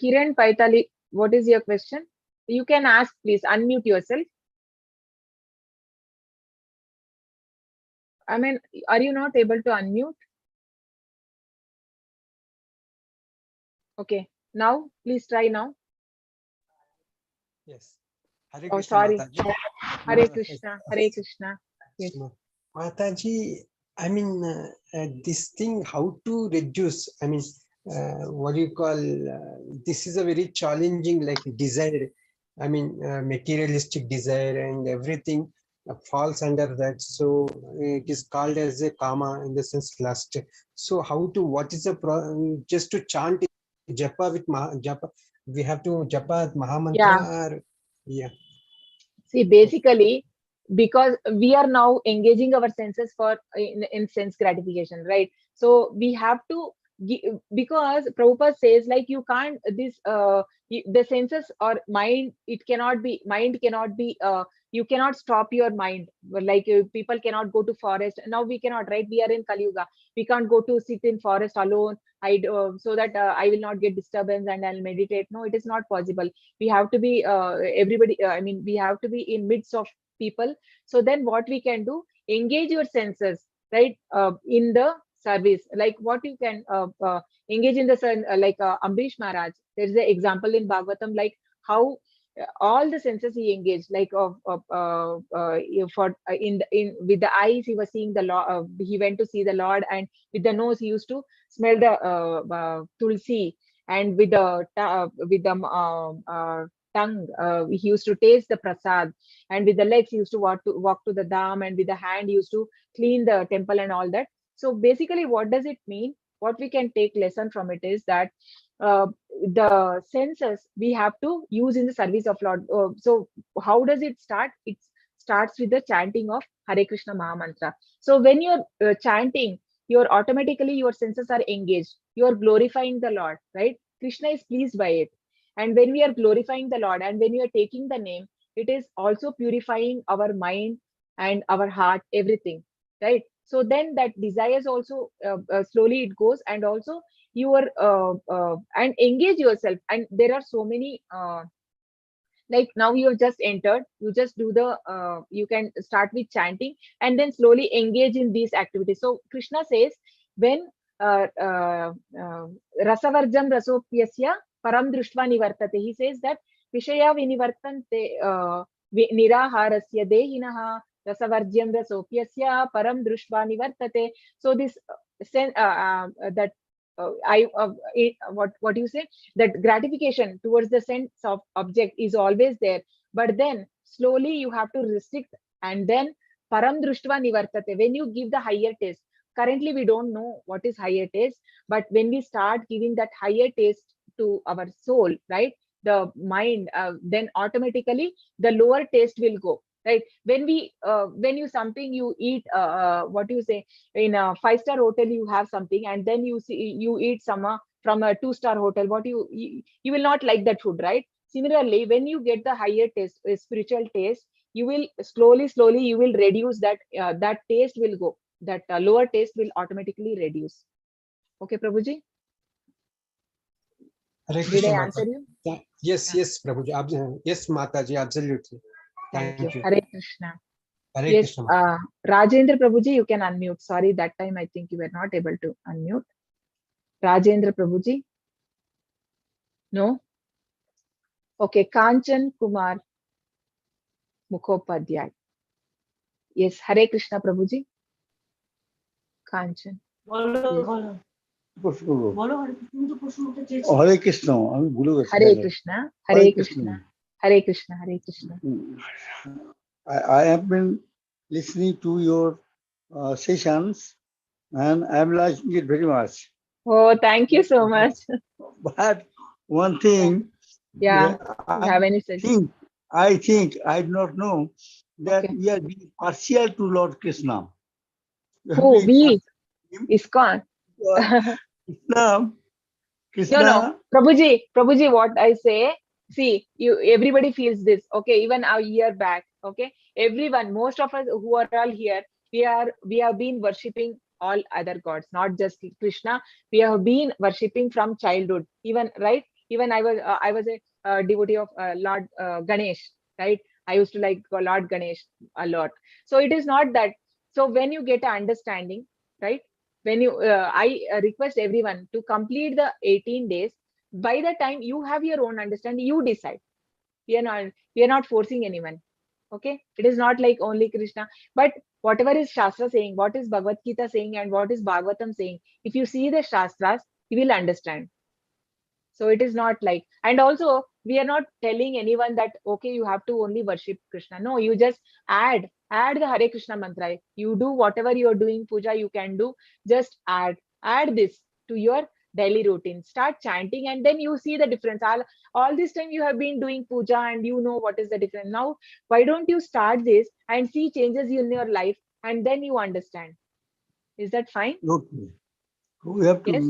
Speaker 1: Kiran Paithali, what is your question? You can ask, please unmute yourself. I mean, are you not able to unmute? Okay. Now, please try now.
Speaker 5: Yes. Hare
Speaker 1: Oh,
Speaker 5: Krishna
Speaker 1: sorry.
Speaker 5: Mataji.
Speaker 1: Hare Krishna. Hare Krishna. Yes.
Speaker 5: Mataji, I mean, this thing, how to reduce, I mean, what do you call, this is a very challenging, like desire. I mean, materialistic desire and everything falls under that. So it is called as a karma in the sense lust. So how to, what is the, just to chant japa with japa, we have to japa Maha mantra or, yeah.
Speaker 1: See, basically, because we are now engaging our senses for in sense gratification, right? So we have to because Prabhupada says like you can't the senses or mind, it cannot be, mind cannot be you cannot stop your mind, like people cannot go to forest now. We cannot, right? We are in Kali Yuga. We can't go to sit in forest alone, so that I will not get disturbance and I'll meditate. No, it is not possible. We have to be everybody, I mean, we have to be in midst of people. So then what we can do, engage your senses, right? In the service, like what you can engage in the sun, like Ambrish Maharaj. There is an example in Bhagavatam, like how all the senses he engaged, like for in with the eyes he was seeing the Lord, he went to see the Lord, and with the nose he used to smell the tulsi, and with the tongue he used to taste the prasad, and with the legs he used to walk to the dham, and with the hand he used to clean the temple and all that. So basically, what does it mean? What we can take lesson from it is that uh, the senses we have to use in the service of Lord. So how does it start? It starts with the chanting of Hare Krishna Maha Mantra. So when you're chanting, your senses are engaged. You are glorifying the Lord, right? Krishna is pleased by it. And when we are glorifying the Lord and when we are taking the name, it is also purifying our mind and our heart, everything, right? So then that desires also slowly it goes, and also you are and engage yourself. And there are so many like now you have just entered, you just do the you can start with chanting and then slowly engage in these activities. So Krishna says, when uh, uh, uh, rasavarjam rasopyasya param drishtva nivartate, he says that vishaya vinivartante niraharasya dehinaha rasavarjam rasopyasya param drishtva nivartate. So this that what you say, that gratification towards the sense of object is always there, but then slowly you have to restrict, and then param drishtva nivartate, when you give the higher taste. Currently we don't know what is higher taste, but when we start giving that higher taste to our soul, right, the mind, then automatically the lower taste will go, right? When you something you eat, what you say, in a five-star hotel you have something, and then you eat some from a two-star hotel, you will not like that food, right? Similarly, when you get the higher taste, spiritual taste, you will slowly you will reduce that, that taste will go, that lower taste will automatically reduce. Okay, Prabhuji,
Speaker 5: Hare
Speaker 1: did
Speaker 5: Krishna,
Speaker 1: I
Speaker 5: Mata.
Speaker 1: answer you?
Speaker 5: Yes, yes, Prabhuji. Yes, Mataji, absolutely.
Speaker 1: Thank you.
Speaker 5: Thank you.
Speaker 1: Hare Krishna.
Speaker 5: Hare
Speaker 1: Yes,
Speaker 5: Krishna, Mata.
Speaker 1: Rajendra Prabhuji, you can unmute. Sorry, that time I think you were not able to unmute. Rajendra Prabhuji? No? Okay, Kanchan Kumar Mukhopadhyay. Yes, Hare Krishna Prabhuji. Kanchan. Yes.
Speaker 7: হরে কৃষ্ণ আমি ভুলে গেছি
Speaker 1: Hare Krishna, Hare Krishna, Hare Krishna, Hare Krishna.
Speaker 7: I have been listening to your sessions and I am liking it very much.
Speaker 1: Oh, thank you so much.
Speaker 7: But one thing,
Speaker 1: Yeah, you have any suggestion?
Speaker 7: I do not know that
Speaker 1: Okay.
Speaker 7: we are being partial to Lord Krishna.
Speaker 1: Who? We? ISKCON.
Speaker 7: Krishna.
Speaker 1: No, Prabhuji, what I say, see, everybody feels this, okay, even a year back, okay, everyone, most of us who are all here, we have been worshipping all other gods, not just Krishna. We have been worshipping from childhood, even, right? Even I was a devotee of Lord Ganesh, right? I used to like Lord Ganesh a lot. So it is not that. So when you get an understanding, right, when you I request everyone to complete the 18 days. By the time you have your own understanding, you decide. We are not forcing anyone. Okay, it is not like only Krishna, but whatever is Shastra saying, what is Bhagavad Gita saying, and what is Bhagavatam saying, if you see the Shastras, you will understand. So it is not like, and also we are not telling anyone that, okay, you have to only worship Krishna. No, you just add the Hare Krishna mantra. You do whatever you are doing, puja you can do, just add this to your daily routine. Start chanting, and then you see the difference. All this time you have been doing puja and you know what is the difference. Now, why don't you start this and see changes in your life, and then you understand. Is that fine?
Speaker 7: Okay. We have to
Speaker 1: Yes.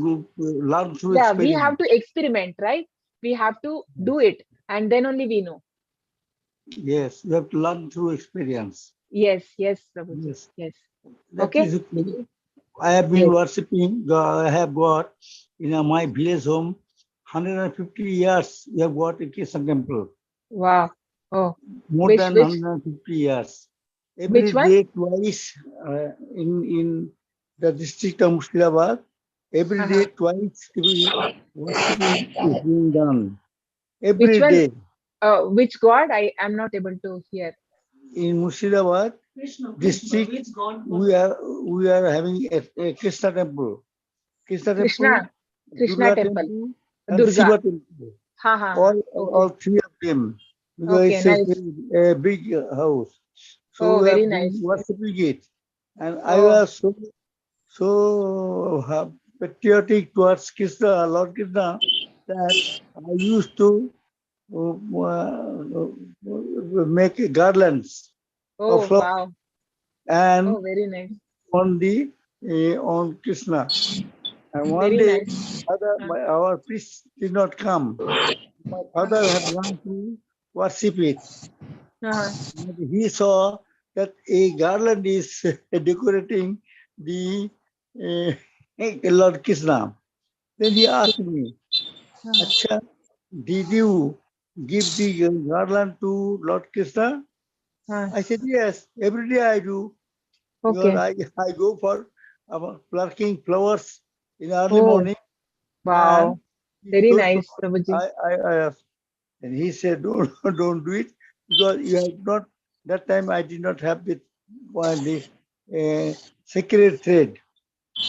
Speaker 7: learn through
Speaker 1: Yeah, we
Speaker 7: experience.
Speaker 1: have to experiment, right? We have to do it, and then only we know.
Speaker 7: Yes, we have to learn through experience.
Speaker 1: Yes, Prabhuji.
Speaker 7: Yes.
Speaker 1: Yes.
Speaker 7: That
Speaker 1: Okay.
Speaker 7: is okay. I have been
Speaker 1: Yes.
Speaker 7: worshipping. I have got in my village home 150 years. We have got a Krishna temple.
Speaker 1: Wow. Oh,
Speaker 7: More
Speaker 1: which
Speaker 7: than 150 years. Every
Speaker 1: which one?
Speaker 7: day, twice in the district of Murshidabad. Every day, twice worshipping is being done.
Speaker 1: Which
Speaker 7: Every
Speaker 1: one?
Speaker 7: day.
Speaker 1: Which god? I am not able to hear.
Speaker 7: In Murshidabad district, we are having a Krishna temple. Krishna temple,
Speaker 1: Krishna
Speaker 7: Durga
Speaker 1: temple.
Speaker 7: temple, and
Speaker 1: Durga.
Speaker 7: Shiva temple.
Speaker 1: Okay.
Speaker 7: All three of them. Because
Speaker 1: Okay,
Speaker 7: it's
Speaker 1: nice.
Speaker 7: a big house. So
Speaker 1: Oh,
Speaker 7: we
Speaker 1: very
Speaker 7: have been
Speaker 1: nice.
Speaker 7: worshipping it. And I
Speaker 1: Oh,
Speaker 7: was so patriotic towards Krishna, Lord Krishna, that I used to make garlands of
Speaker 1: oh,
Speaker 7: flowers
Speaker 1: wow.
Speaker 7: and
Speaker 1: Oh, very nice.
Speaker 7: on Krishna. And one
Speaker 1: Very
Speaker 7: day,
Speaker 1: nice.
Speaker 7: our priest did not come. my father had gone to worship it.
Speaker 1: Uh-huh.
Speaker 7: And he saw that a garland is decorating the Lord Krishna. Then he asked me, Acha, did you give the garland to Lord Krishna? I said, yes, every day I do. Because
Speaker 1: Okay.
Speaker 7: I go for plucking flowers in early
Speaker 1: Oh,
Speaker 7: morning. And
Speaker 1: wow. Very
Speaker 7: so
Speaker 1: nice, Prabhuji.
Speaker 7: I asked. And he said, don't do it because you have not, that time I did not have this sacred thread.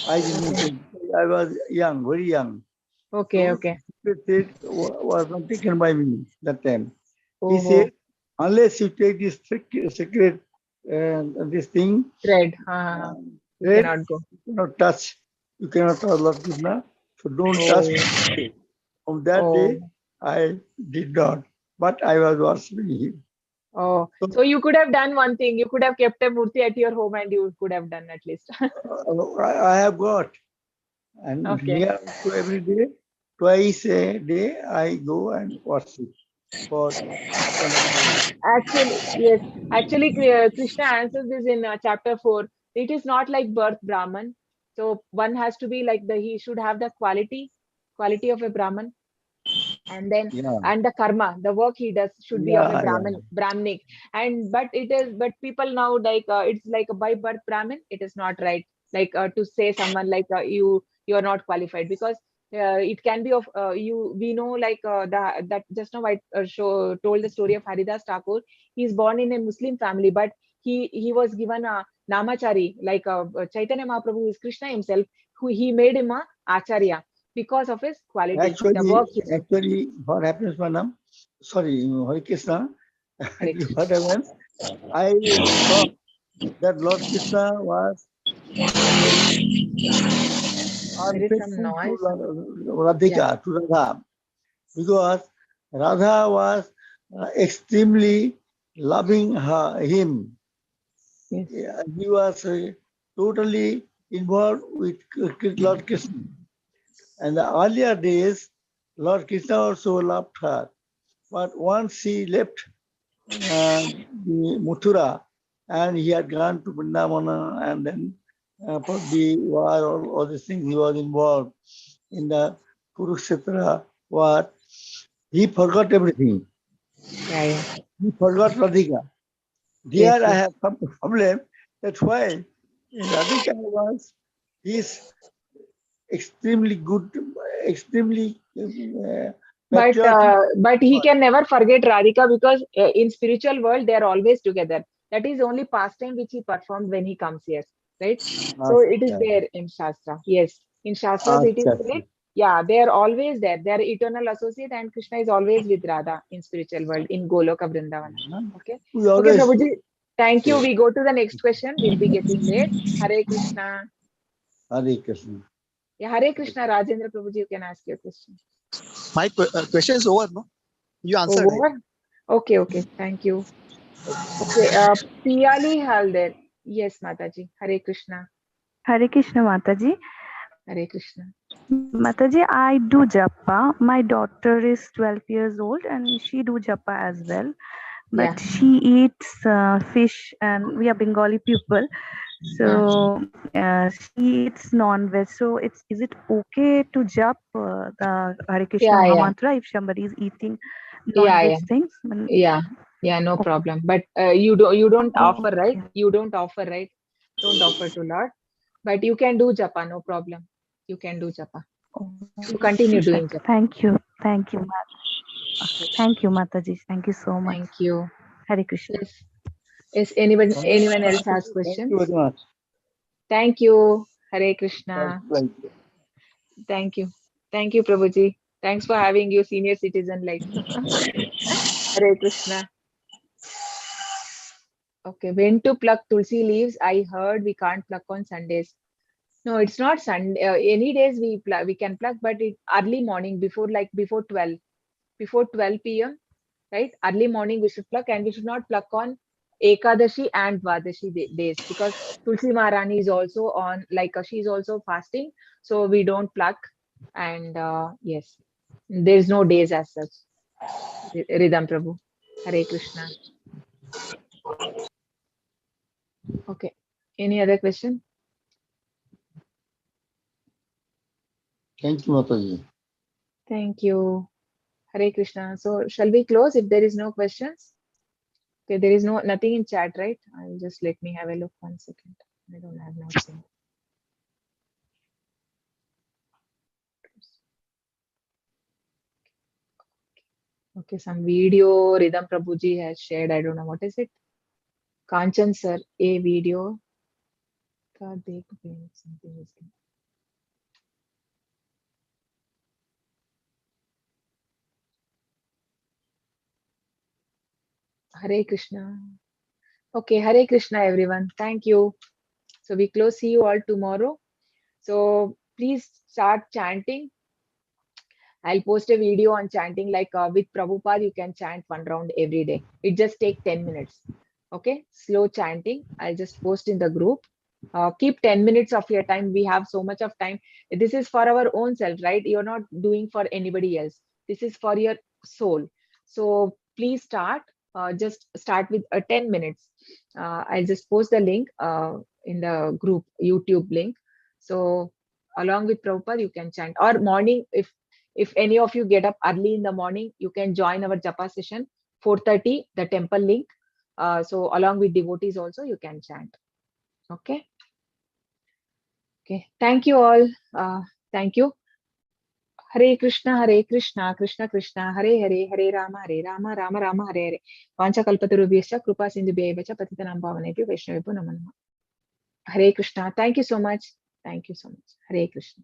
Speaker 7: I didn't, I was young, very young.
Speaker 1: Okay,
Speaker 7: So
Speaker 1: okay.
Speaker 7: sacred thread was not taken by me that time. He
Speaker 1: Oh,
Speaker 7: said, unless you take this sacred, this thing,
Speaker 1: thread. You
Speaker 7: thread,
Speaker 1: cannot go.
Speaker 7: you cannot touch. You cannot touch Lord Krishna. So don't
Speaker 1: Oh,
Speaker 7: touch. From that day,
Speaker 1: oh,
Speaker 7: I did not. But I was worshipping him.
Speaker 1: oh.
Speaker 7: So
Speaker 1: So you could have done one thing. You could have kept a murti at your home and you could have done at least.
Speaker 7: I have got. And
Speaker 1: Okay.
Speaker 7: here so every day, twice a day, I go and worship for ISKCON.
Speaker 1: Actually, yes. Actually, Krishna answers this in chapter 4. It is not like birth Brahman. So one has to be like he should have the quality of a Brahman. And then
Speaker 7: Yeah,
Speaker 1: and the karma, the work he does should be of a
Speaker 7: yeah.
Speaker 1: Brahmanic. And but people now like it's like by birth Brahmin, it is not right. Like to say someone like you are not qualified because it can be of you. We know like that just now I told the story of Haridas Thakur. He's born in a Muslim family, but he was given a namachari like Chaitanya Mahaprabhu is Krishna himself, who he made him a acharya because of his quality, the work he does.
Speaker 7: Actually, what happens, Madam? Sorry, Hare Krishna.
Speaker 1: Hare Krishna.
Speaker 7: What happens? I thought that Lord Krishna was
Speaker 1: There is some
Speaker 7: unfaithful to
Speaker 1: noise.
Speaker 7: Radhika, to Radha, because Radha was extremely loving him.
Speaker 1: Yes.
Speaker 7: Yeah, he was totally involved with Lord Krishna. And the earlier days, Lord Krishna also loved her. But once she left the Mathura and he had gone to Vrindavana and then for the war, all these things, he was involved in the Kurukshetra war. He forgot everything.
Speaker 1: Yeah.
Speaker 7: He forgot Radhika.
Speaker 1: Yes,
Speaker 7: There I
Speaker 1: yes.
Speaker 7: have some problem. That's why Radhika was is extremely good, extremely patriotic.
Speaker 1: But he can never forget Radhika because in spiritual world they are always together. That is only pastime which he performed when he comes here, right? So it is
Speaker 7: Acha,
Speaker 1: there in Shastra. Yes, in Shastras it is
Speaker 7: acha,
Speaker 1: there. Yeah, they are always there. They are eternal associate, and Krishna is always with Radha in spiritual world in Goloka Vrindavana.
Speaker 7: acha.
Speaker 1: Okay,
Speaker 7: We
Speaker 1: okay,
Speaker 7: always
Speaker 1: Prabhuji. Thank you. We go to the next question. We'll be getting late. Hare Krishna.
Speaker 7: Hare Krishna.
Speaker 1: Yeah, Hare Krishna. Rajendra Prabhuji, you can ask your question.
Speaker 8: My question is over, no? You
Speaker 1: Oh,
Speaker 8: answered, right?
Speaker 1: over? Okay, okay. Thank you. Okay, Piyali Halder. Yes, Mataji. Hare Krishna.
Speaker 9: Hare Krishna Mataji.
Speaker 1: Hare Krishna.
Speaker 9: Mataji, I do japa. My daughter is 12 years old and she do japa as well.
Speaker 1: Yeah.
Speaker 9: But she eats fish and we are Bengali people. So she eats non-veg. So is it okay to jap the Hare Krishna
Speaker 1: Yeah,
Speaker 9: Maha
Speaker 1: yeah.
Speaker 9: mantra if somebody is eating
Speaker 1: Yeah,
Speaker 9: non-veg
Speaker 1: yeah.
Speaker 9: things?
Speaker 1: Yeah. Yeah, no
Speaker 9: Okay.
Speaker 1: problem. But you don't offer, right?
Speaker 9: Okay.
Speaker 1: You don't offer, right? Don't offer to Lord. But you can do japa, no problem. You can do japa. You continue
Speaker 9: Sure.
Speaker 1: doing japa.
Speaker 9: Thank you. Thank you. Okay. Thank you, Mataji. Thank you so much.
Speaker 1: Thank you.
Speaker 9: Hare Krishna.
Speaker 1: Yes. Is anyone else has
Speaker 7: Thank
Speaker 1: questions?
Speaker 7: you very much.
Speaker 1: Thank you. Hare Krishna.
Speaker 7: Thank you.
Speaker 1: Thank you. Thank you, Prabhuji. Thanks for having you, senior citizen like. Hare Krishna. Okay, when to pluck tulsi leaves? I heard we can't pluck on Sundays. No, it's not Sunday. Any days we can pluck, but it early morning before 12, before 12 p.m. Right? Early morning we should pluck, and we should not pluck on Ekadashi and Dwadashi days because Tulsi Maharani is also on she's also fasting, so we don't pluck. And yes, there's no days as such. Ridham Prabhu. Hare Krishna. Okay. Any other question?
Speaker 7: Thank you, Mataji.
Speaker 1: Thank you. Hare Krishna. So shall we close if there is no questions? Okay, there is nothing in chat, right? I'll just let me have a look 1 second. I don't have notes in. Okay, some video Ridham Prabhuji has shared. I don't know what is it. Kanchan sir, a video. Something is there. Hare Krishna. Okay, Hare Krishna, everyone. Thank you. So we close. See you all tomorrow. So please start chanting. I'll post a video on chanting, like with Prabhupada, you can chant 1 round every day. It just takes 10 minutes. Okay, slow chanting. I'll just post in the group. Keep 10 minutes of your time. We have so much of time. This is for our own self, right? You're not doing for anybody else. This is for your soul. So please start. Just start with 10 minutes. I'll just post the link in the group, YouTube link. So along with Prabhupada, you can chant. Or morning, if any of you get up early in the morning, you can join our japa session, 4:30, the temple link. So along with devotees also, you can chant. Okay. Okay. Thank you all. Thank you. Hare Krishna, Krishna Krishna, Hare Hare, Hare Rama, Rama Rama, Hare Hare. Vancha kalpatarubhyascha kripa sindhubhyeva patitanam pavanebhyo vaishnavebhyo namo namah. Hare Krishna. Thank you so much. Thank you so much. Hare Krishna.